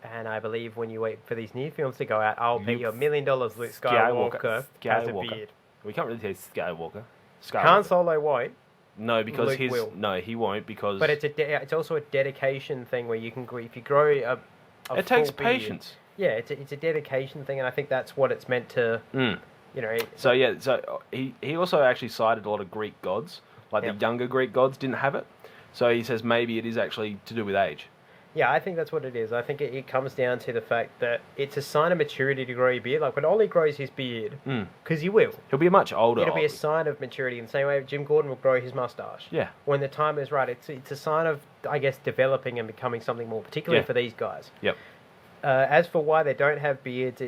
And I believe when you wait for these new films to go out, I'll bet you $1 million Luke Skywalker has a beard. We can't really say Skywalker. Han Solo won't. No, because Luke will. No, he won't because... But it's also a dedication thing where you can if you grow a it takes beard, patience. Yeah, it's a dedication thing, and I think that's what it's meant to, you know. So he also actually cited a lot of Greek gods, like the younger Greek gods didn't have it. So he says maybe it is actually to do with age. Yeah, I think that's what it is. I think it comes down to the fact that it's a sign of maturity to grow your beard. Like when Ollie grows his beard, because he will. He'll be much older. It'll be a sign of maturity in the same way Jim Gordon will grow his mustache. Yeah. When the time is right, it's a sign of, I guess, developing and becoming something more, particularly for these guys. Yep. As for why they don't have beards,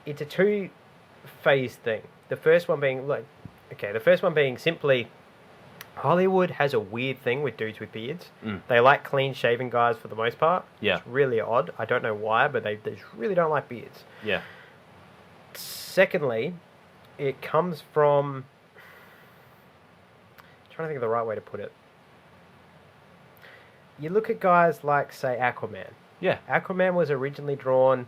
it's a two-phase thing. The first one being simply Hollywood has a weird thing with dudes with beards. They like clean-shaven guys for the most part. Yeah. It's really odd. I don't know why, but they really don't like beards. Yeah. Secondly, it comes from... I'm trying to think of the right way to put it. You look at guys like, say, Aquaman. Yeah. Aquaman was originally drawn,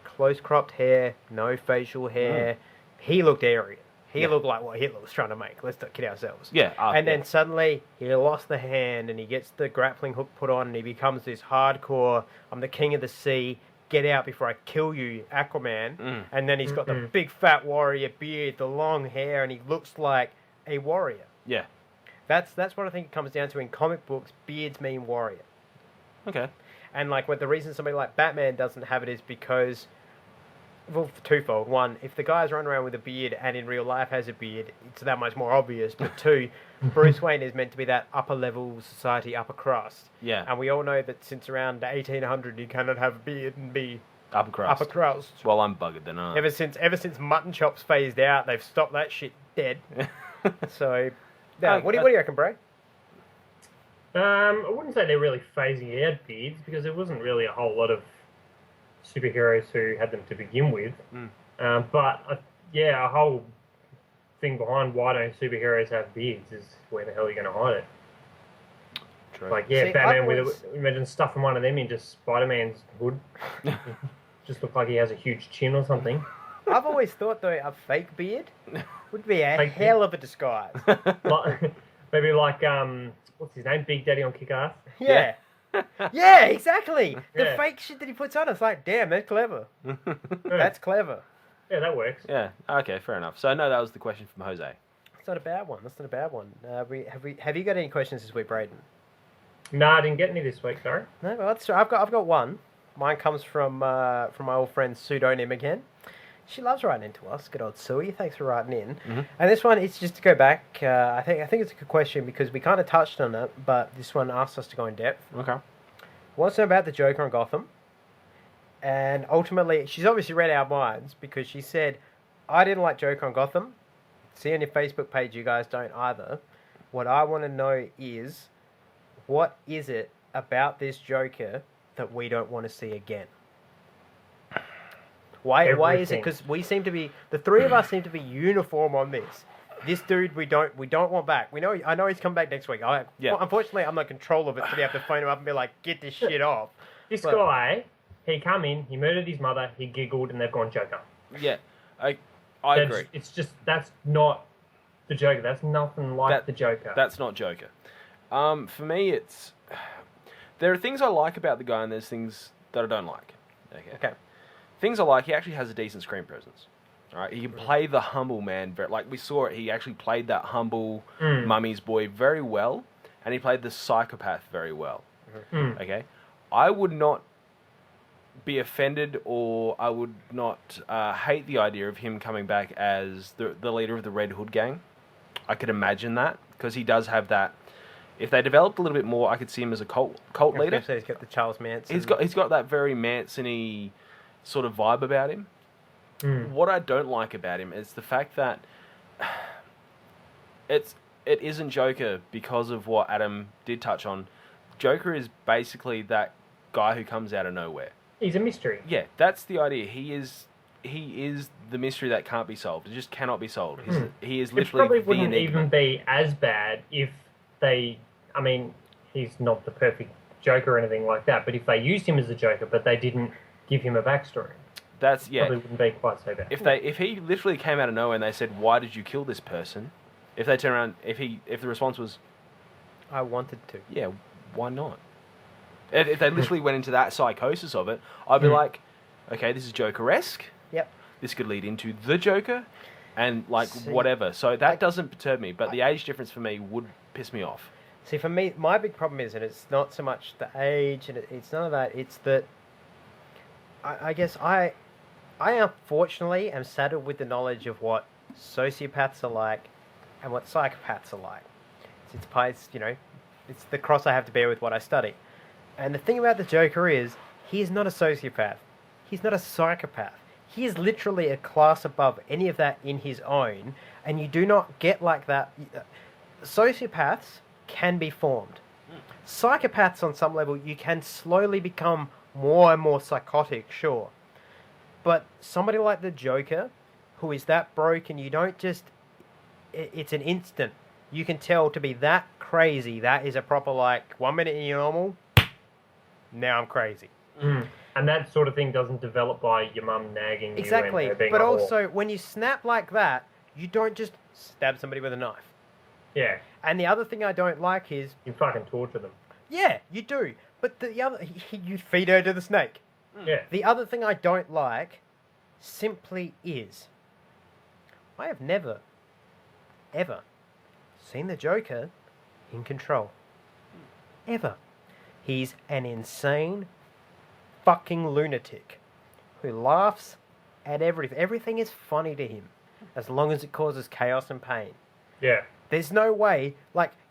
close-cropped hair, no facial hair. He looked Aryan. He looked like what Hitler was trying to make. Let's not kid ourselves. Yeah. And then suddenly he lost the hand and he gets the grappling hook put on and he becomes this hardcore, I'm the king of the sea, get out before I kill you, Aquaman. And then he's got the big fat warrior beard, the long hair, and he looks like a warrior. Yeah. That's what I think it comes down to in comic books. Beards mean warrior. Okay. And the reason somebody like Batman doesn't have it is because, well, twofold. One, if the guy's running around with a beard and in real life has a beard, it's that much more obvious. But two, Bruce Wayne is meant to be that upper level society, upper crust. Yeah. And we all know that since around 1800, you cannot have a beard and be upper crust. Upper crust. Well, I'm buggered then, aren't I? Ever since mutton chops phased out, they've stopped that shit dead. So, what do you reckon, Bray? I wouldn't say they're really phasing out beards because there wasn't really a whole lot of superheroes who had them to begin with. But a whole thing behind why don't superheroes have beards is where the hell are you going to hide it? True. Like, See, Batman imagine stuffing one of them into Spider-Man's hood. just look like he has a huge chin or something. I've always thought, though, a fake beard would be a Fake hell of a disguise. Maybe like, what's his name? Big Daddy on Kick-Ass? Yeah. Yeah, exactly. The Yeah. fake shit that he puts on, it's like, damn, that's clever. That's clever. Yeah, that works. Yeah. Okay. Fair enough. So no, that was the question from Jose. That's not a bad one. That's not a bad one. Have you got any questions this week, Braden? No, I didn't get any this week, sorry. No, well, I've got one. Mine comes from my old friend Pseudonym again. She loves writing into us. Good old Sui. Thanks for writing in. Mm-hmm. And this one, it's just to go back. I think it's a good question because we kind of touched on it, but this one asks us to go in depth. Okay. Wants to know about the Joker on Gotham. And ultimately, she's obviously read our minds because she said, I didn't like Joker on Gotham. See on your Facebook page, you guys don't either. What I want to know is, what is it about this Joker that we don't want to see again? Why is it? Everything. Because we seem to be, the three of us seem to be uniform on this. This dude, we don't want back. I know he's coming back next week. Unfortunately, I'm not in control of it to be able to phone him up and be like, get this shit off. This guy, he come in, he murdered his mother, he giggled, and they've gone Joker. Yeah. I agree. It's just, that's not the Joker. That's nothing like the Joker. That's not Joker. For me, there are things I like about the guy, and there's things that I don't like. Okay. Things I like, he actually has a decent screen presence. All right, he can play the humble man. Like we saw it, he actually played that humble mummy's boy very well, and he played the psychopath very well. Okay, I would not be offended, or I would not hate the idea of him coming back as the leader of the Red Hood gang. I could imagine that because he does have that. If they developed a little bit more, I could see him as a cult leader. He's got the Charles Manson. He's got that very Manson-y sort of vibe about him. What I don't like about him is the fact that it isn't Joker because of what Adam did touch on. Joker is basically that guy who comes out of nowhere. He's a mystery. Yeah, that's the idea. He is the mystery that can't be solved. It just cannot be solved. He is literally It probably the wouldn't enigma. even be as bad if they... I mean, he's not the perfect Joker or anything like that, but if they used him as a Joker, but they didn't give him a backstory... Probably wouldn't be quite so bad. If he literally came out of nowhere and they said, "Why did you kill this person?" If they turn around, if the response was, "I wanted to," yeah, why not? If they literally went into that psychosis of it, I'd be like, "Okay, this is Joker-esque. Yep. This could lead into the Joker, and whatever." So that doesn't perturb me, but the age difference for me would piss me off. See, for me, my big problem is, and it's not so much the age, and it's none of that. It's that I guess I unfortunately am saddled with the knowledge of what sociopaths are like and what psychopaths are like. It's the cross I have to bear with what I study. And the thing about the Joker is, he is not a sociopath. He's not a psychopath. He is literally a class above any of that in his own, and you do not get like that. Sociopaths can be formed. Psychopaths, on some level, you can slowly become more and more psychotic, sure. But somebody like the Joker, who is that broken, you don't just... It's an instant. You can tell to be that crazy. That is a proper, 1 minute you're normal, now I'm crazy. And that sort of thing doesn't develop by your mum nagging you. Exactly. And being But a whore. also, when you snap like that, you don't just stab somebody with a knife. Yeah. And the other thing I don't like is... You fucking torture them. Yeah, you do. But the other... You feed her to the snake. Yeah. The other thing I don't like simply is... I have never, ever seen the Joker in control. Ever. He's an insane fucking lunatic who laughs at everything. Everything is funny to him as long as it causes chaos and pain. Yeah. There's no way,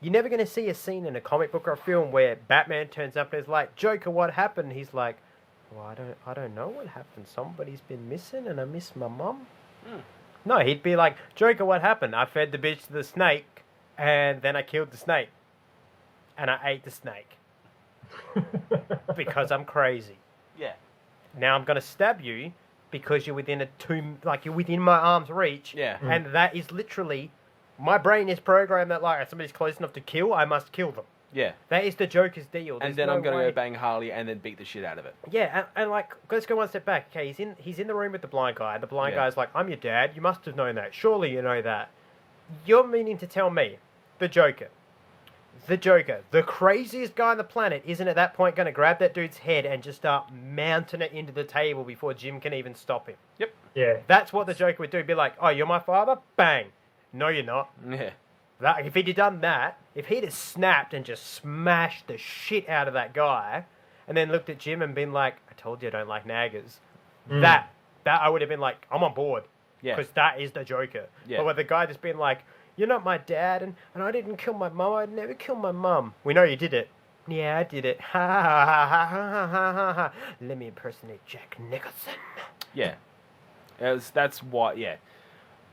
you're never going to see a scene in a comic book or a film where Batman turns up and is like, Joker, what happened? He's like, well, I don't know what happened. Somebody's been missing and I miss my mum. No, he'd be like, Joker, what happened? I fed the bitch to the snake and then I killed the snake. And I ate the snake. Because I'm crazy. Yeah. Now I'm going to stab you because you're within you're within my arm's reach. Yeah. And that is literally... My brain is programmed that, if somebody's close enough to kill, I must kill them. Yeah. That is the Joker's deal. And There's then no I'm going to way- go bang Harley and then beat the shit out of it. Yeah, and like, let's go one step back. Okay, he's in the room with the blind guy. The blind Yeah. guy's like, I'm your dad. You must have known that. Surely you know that. You're meaning to tell me, the Joker, the craziest guy on the planet, isn't at that point going to grab that dude's head and just start mounting it into the table before Jim can even stop him? Yep. Yeah. That's what the Joker would do. Be like, oh, you're my father? Bang. No, you're not. Yeah. If he'd have done that, if he'd have snapped and just smashed the shit out of that guy, and then looked at Jim and been like, I told you I don't like naggers, that I would have been like, I'm on board. Yeah. Because that is the Joker. Yeah. But with the guy just being like, you're not my dad, and I didn't kill my mum, I'd never kill my mum. We know you did it. Yeah, I did it. Ha ha ha ha ha ha ha ha. Let me impersonate Jack Nicholson. Yeah. That's why, yeah.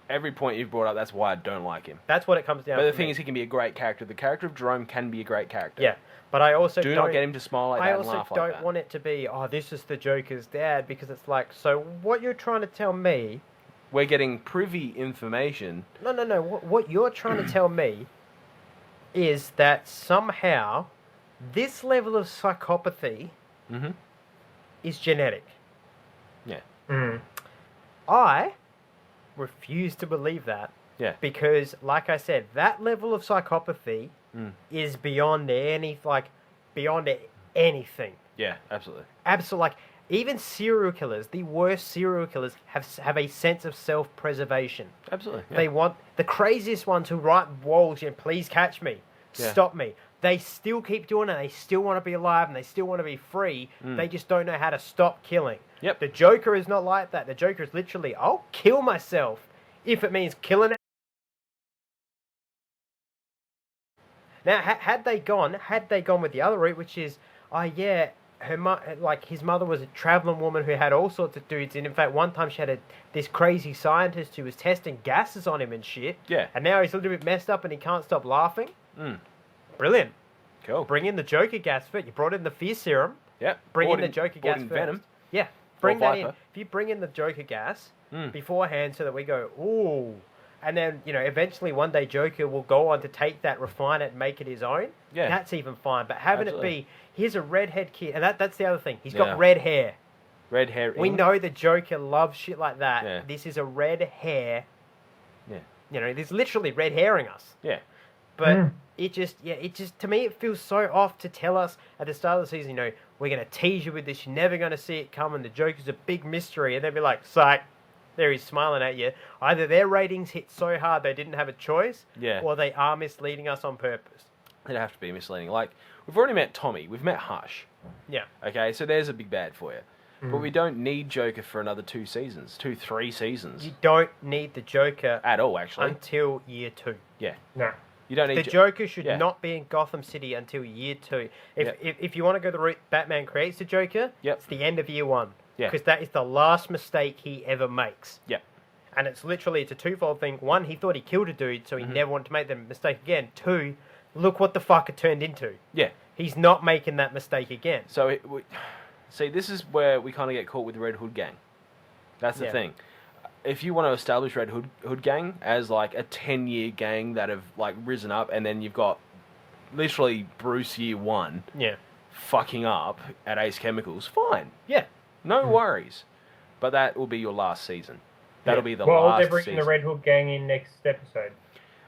Every point you've brought up, that's why I don't like him. That's what it comes down But to. the thing is, he can be a great character. The character of Jerome can be a great character. Yeah, but I also Do not get him to smile like that and laugh like that. I also don't want it to be, oh, this is the Joker's dad, because it's like, so what you're trying to tell me... We're getting privy information. No. What you're trying to tell me is that somehow this level of psychopathy is genetic. Yeah. I refuse to believe that. Yeah. Because, like I said, that level of psychopathy is beyond anything. Yeah, absolutely. Absolutely. Like, even serial killers, the worst serial killers, have a sense of self-preservation. Absolutely. Yeah. They want the craziest ones who write walls, please catch me, stop me. They still keep doing it. They still want to be alive and they still want to be free. They just don't know how to stop killing. Yep. The Joker is not like that. The Joker is literally, I'll kill myself if it means killing. Now, had they gone with the other route, which is, his mother was a traveling woman who had all sorts of dudes, and in fact, one time she had this crazy scientist who was testing gases on him and shit. Yeah. And now he's a little bit messed up and he can't stop laughing. Brilliant. Cool. Bring in the Joker gas first. You brought in the fear serum. Yep. Bring in the Joker gas first. Venom. Yeah. Bring that in. Viper. If you bring in the Joker gas beforehand so that we go, ooh. And then, eventually one day Joker will go on to take that, refine it, and make it his own. Yeah. That's even fine. But having Absolutely. it be, here's a redhead kid. And that's the other thing. He's got red hair. Red hair. We know the Joker loves shit like that. Yeah. This is a red hair. Yeah. There's literally red hairing us. Yeah. But it just, to me, it feels so off to tell us at the start of the season, we're going to tease you with this, you're never going to see it coming, the Joker's a big mystery, and they'd be like, psych, there he's smiling at you. Either their ratings hit so hard they didn't have a choice, or they are misleading us on purpose. They'd have to be misleading. Like, we've already met Tommy, we've met Hush. Yeah. Okay, so there's a big bad for you. But we don't need Joker for another 3 seasons. You don't need the Joker at all, actually, until year 2. Yeah. No. You don't need the Joker should not be in Gotham City until year 2. If you want to go the route Batman creates the Joker, it's the end of year 1. Yeah. Because that is the last mistake he ever makes. Yeah. And it's a twofold thing. 1, he thought he killed a dude, so he never wanted to make the mistake again. 2, look what the fuck it turned into. Yeah. He's not making that mistake again. So, see, this is where we kind of get caught with the Red Hood gang. That's the thing. If you want to establish Red Hood gang as like a 10-year gang that have like risen up, and then you've got literally Bruce year 1 fucking up at Ace Chemicals, fine. Yeah. No worries. But that will be your last season. That'll be the last Well, they're season. bringing the Red Hood gang in next episode.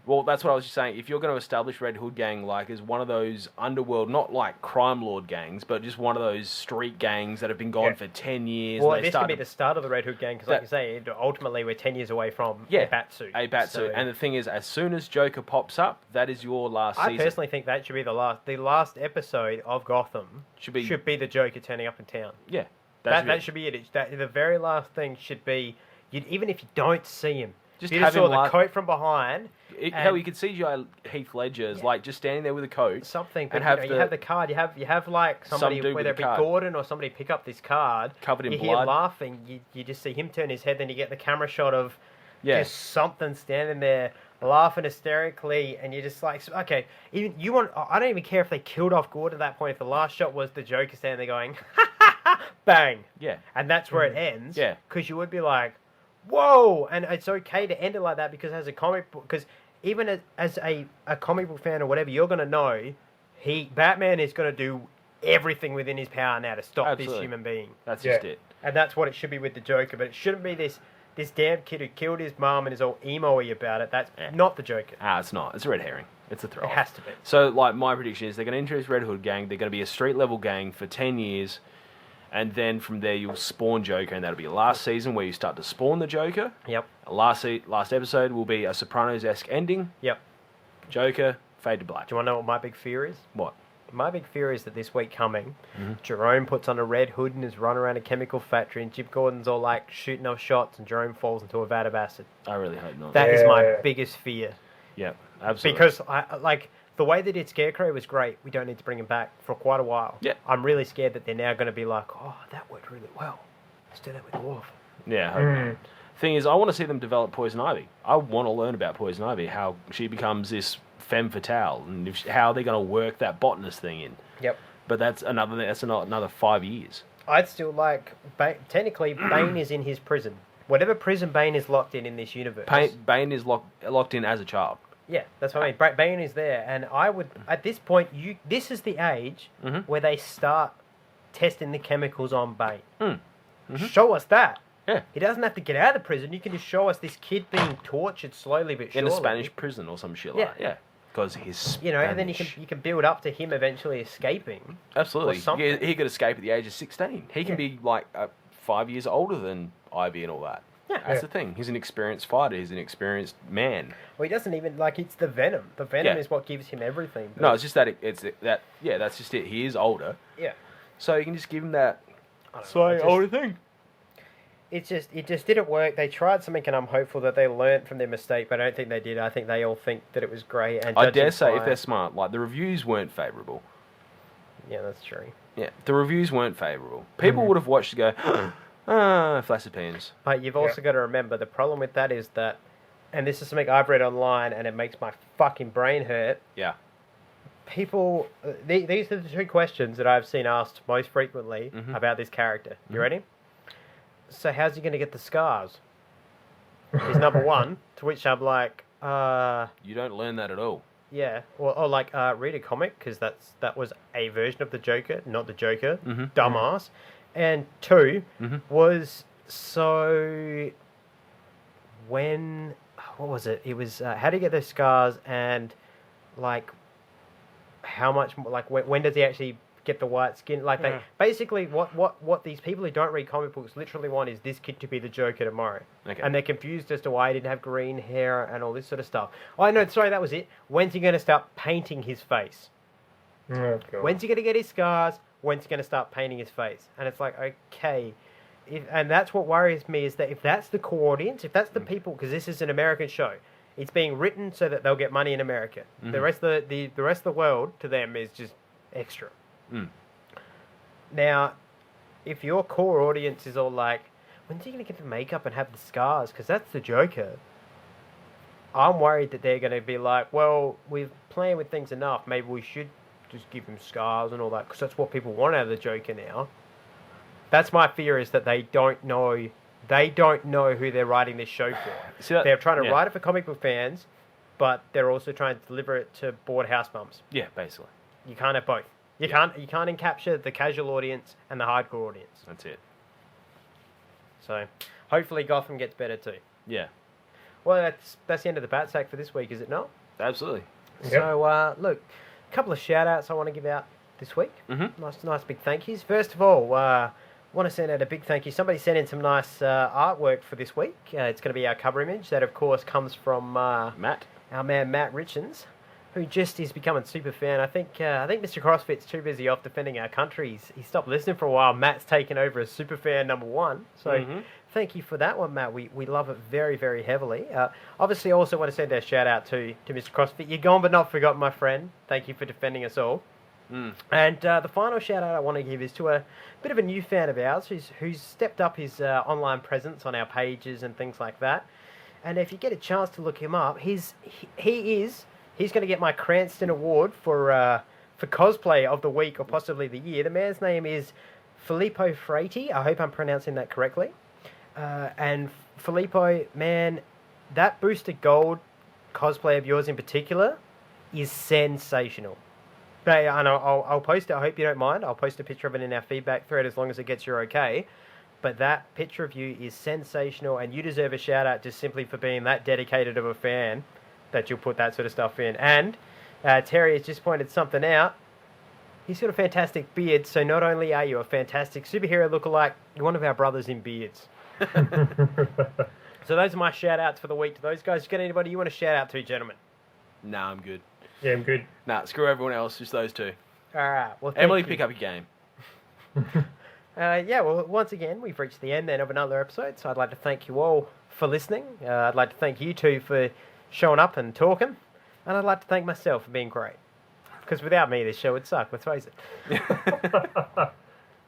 Well, that's what I was just saying. If you're going to establish Red Hood gang like as one of those underworld, not like crime lord gangs, but just one of those street gangs that have been gone for 10 years. Well, this could be the start of the Red Hood gang, because like you say, ultimately we're 10 years away from a Batsuit. A Batsuit. And the thing is, as soon as Joker pops up, that is your last season. I personally think that should be the last episode of Gotham should be the Joker turning up in town. Yeah. That should be it. The very last thing should be, even if you don't see him, just you have saw him the coat from behind. Hell, you could see Heath Ledger as like just standing there with a coat. Something, but and you have the card. You have like somebody, whether it be Gordon or somebody, pick up this card covered in blood. You hear laughing. You just see him turn his head. Then you get the camera shot of just something standing there laughing hysterically, and you're just like, okay, I don't even care if they killed off Gordon at that point. If the last shot was the Joker standing there going, bang, and that's where it ends. Because you would be like, whoa, and it's okay to end it like that, because as a comic book, because even as a comic book fan or whatever, you're going to know Batman is going to do everything within his power now to stop this human being. That's just it. And that's what it should be with the Joker, but it shouldn't be this damn kid who killed his mum and is all emo-y about it. That's not the Joker. It's not. It's a red herring. It's a throw. It has to be. So, like, my prediction is they're going to introduce Red Hood gang. They're going to be a street-level gang for 10 years. And then from there, you'll spawn Joker. And that'll be last season where you start to spawn the Joker. Yep. Last episode will be a Sopranos-esque ending. Yep. Joker, fade to black. Do you want to know what my big fear is? What? My big fear is that this week coming, Jerome puts on a red hood and is running around a chemical factory, and Jim Gordon's all like shooting off shots, and Jerome falls into a vat of acid. I really hope not. That is my biggest fear. Yeah, absolutely. Because the way they did Scarecrow was great. We don't need to bring him back for quite a while. Yeah. I'm really scared that they're now going to be like, oh, that worked really well. Let's do that with Wolf. Yeah. I hope not. Thing is, I want to see them develop Poison Ivy. I want to learn about Poison Ivy, how she becomes this femme fatale, and how they're going to work that botanist thing in. Yep. But that's another 5 years. I'd still like... Technically, Bane is in his prison. Whatever prison Bane is locked in this universe... Bane is locked in as a child. Yeah, that's what I mean. Bane is there, and I would... At this point, this is the age where they start testing the chemicals on Bane. Show us that. Yeah. He doesn't have to get out of the prison. You can just show us this kid being tortured slowly but surely. In a Spanish prison or some shit like that. Yeah. Because he's Spanish. And then you can build up to him eventually escaping. Absolutely. He could escape at the age of 16. He can be like 5 years older than Ivy and all that. Yeah. That's the thing. He's an experienced fighter. He's an experienced man. Well, he doesn't even it's the venom. The venom is what gives him everything. No, it's just that that's just it. He is older. Yeah. So you can just give him that slightly older thing. It just didn't work. They tried something, and I'm hopeful that they learnt from their mistake, but I don't think they did. I think they all think that it was great. And I dare say, if they're smart, like the reviews weren't favourable. Yeah, that's true. Yeah, the reviews weren't favourable. People would have watched and go, flaccid penis. But you've also got to remember, the problem with that is that, and this is something I've read online, and it makes my fucking brain hurt. Yeah. People, these are the two questions that I've seen asked most frequently about this character. You ready? So how's he going to get the scars? Is number one. To which I'm like, you don't learn that at all. Yeah, or read a comic, because that was a version of the Joker, not the Joker. Dumbass. And two was what was it? It was how do you get those scars, and how much when does he actually get the white skin? They basically what these people who don't read comic books literally want is this kid to be the Joker tomorrow. Okay. And they're confused as to why he didn't have green hair and all this sort of stuff. Oh no, sorry, that was it. When's he going to start painting his face? Oh, God. When's he going to get his scars? When's he going to start painting his face? And it's like, okay. And that's what worries me, is that if that's the core audience, if that's the people, because this is an American show, it's being written so that they'll get money in America. The rest of the rest of the world to them is just extra. Now, if your core audience is all like, when's he going to get the makeup and have the scars? Because that's the Joker. I'm worried that they're going to be like, well, we're playing with things enough. Maybe we should just give him scars and all that, because that's what people want out of the Joker now. That's my fear, is that they don't know who they're writing this show for. They're trying to write it for comic book fans, but they're also trying to deliver it to bored house mums. Yeah, basically. You can't have both. You can't encapture the casual audience and the hardcore audience. That's it. So, hopefully Gotham gets better too. Yeah. Well, that's the end of the Batsack for this week, is it not? Absolutely. So, look, a couple of shout-outs I want to give out this week. Nice big thank yous. First of all, want to send out a big thank you. Somebody sent in some nice artwork for this week. It's going to be our cover image. That, of course, comes from Matt. Our man Matt Richens, who just is becoming super fan. I think Mr. CrossFit's too busy off defending our country. He stopped listening for a while. Matt's taken over as super fan number one. So thank you for that one, Matt. We love it very, very heavily. Obviously, I also want to send a shout out to Mr. CrossFit. You're gone but not forgotten, my friend. Thank you for defending us all. And the final shout out I want to give is to a bit of a new fan of ours who's stepped up his online presence on our pages and things like that. And if you get a chance to look him up, he's going to get my Cranston Award for cosplay of the week, or possibly the year. The man's name is Filippo Frati. I hope I'm pronouncing that correctly. And Filippo, man, that Booster Gold cosplay of yours in particular is sensational. But and I'll post it. I hope you don't mind. I'll post a picture of it in our feedback thread as long as it gets your okay. But that picture of you is sensational, and you deserve a shout out just simply for being that dedicated of a fan that you'll put that sort of stuff in. And Terry has just pointed something out. He's got a fantastic beard, so not only are you a fantastic superhero lookalike, you're one of our brothers in beards. So those are my shout outs for the week to those guys. You got anybody you want to shout out to, gentlemen? Nah, I'm good. Yeah, I'm good. Nah, screw everyone else, just those two. Alright, well, Emily, pick up your game. Yeah, well, once again, we've reached the end then of another episode, so I'd like to thank you all for listening. I'd like to thank you two for showing up and talking, and I'd like to thank myself for being great. Because without me, this show would suck, let's face it.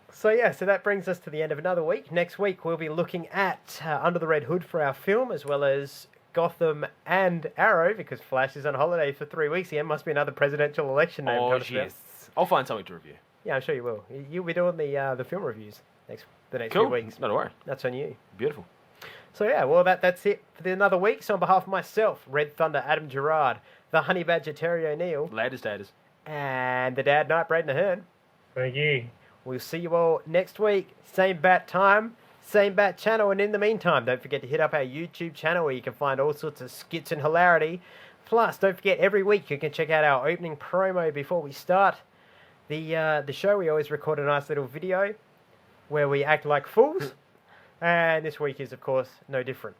So that brings us to the end of another week. Next week, we'll be looking at Under the Red Hood for our film, as well as Gotham and Arrow, because Flash is on holiday for 3 weeks again. Must be another presidential election name. Oh, yes. I'll find something to review. Yeah, I'm sure you will. You'll be doing the film reviews the next Cool. few weeks. Not a worry. That's on you. Beautiful. So well, that's it for another week. So on behalf of myself, Red Thunder, Adam Gerard, the Honey Badger, Terry O'Neill, Latest daters, and the Dad Knight, Braden Ahern. Thank you. We'll see you all next week. Same bat time, same bat channel. And in the meantime, don't forget to hit up our YouTube channel where you can find all sorts of skits and hilarity. Plus, don't forget, every week you can check out our opening promo before we start the show. We always record a nice little video where we act like fools. And this week is, of course, no different.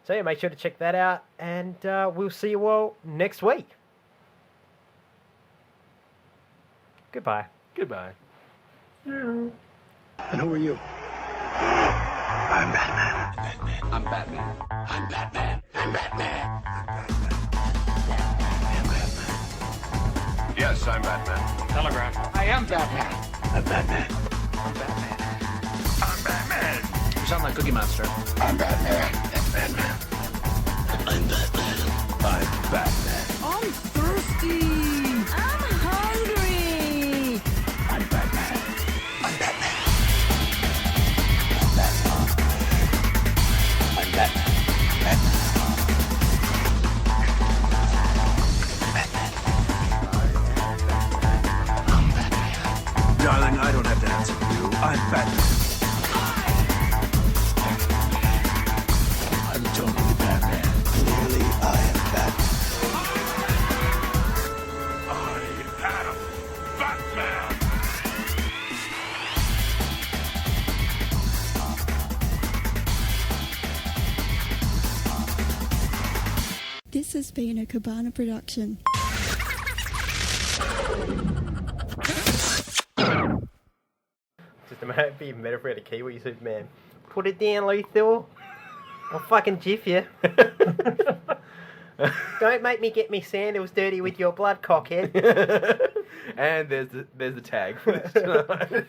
So make sure to check that out. And we'll see you all next week. Goodbye. Goodbye. And who are you? I'm Batman. I'm Batman. I'm Batman. I'm Batman. Yes, I'm Batman. Telegraph. I am Batman. I'm Batman. I'm Batman. I'm Batman. You sound like Cookie Monster. I'm Batman. I'm Batman. I'm Batman. I'm Batman. I'm thirsty. I'm hungry. I'm Batman. I'm Batman. I'm Batman. Darling, I don't have to answer to you. I'm Batman. I'm totally Batman. Clearly, I am Batman. I am Batman. This has been a Cabana production. Just imagine being better for a Kiwi Superman. Put it down, Lethal. I'll fucking jiff you. Don't make me get me sandals dirty with your blood, cockhead. And there's the tag for this tonight.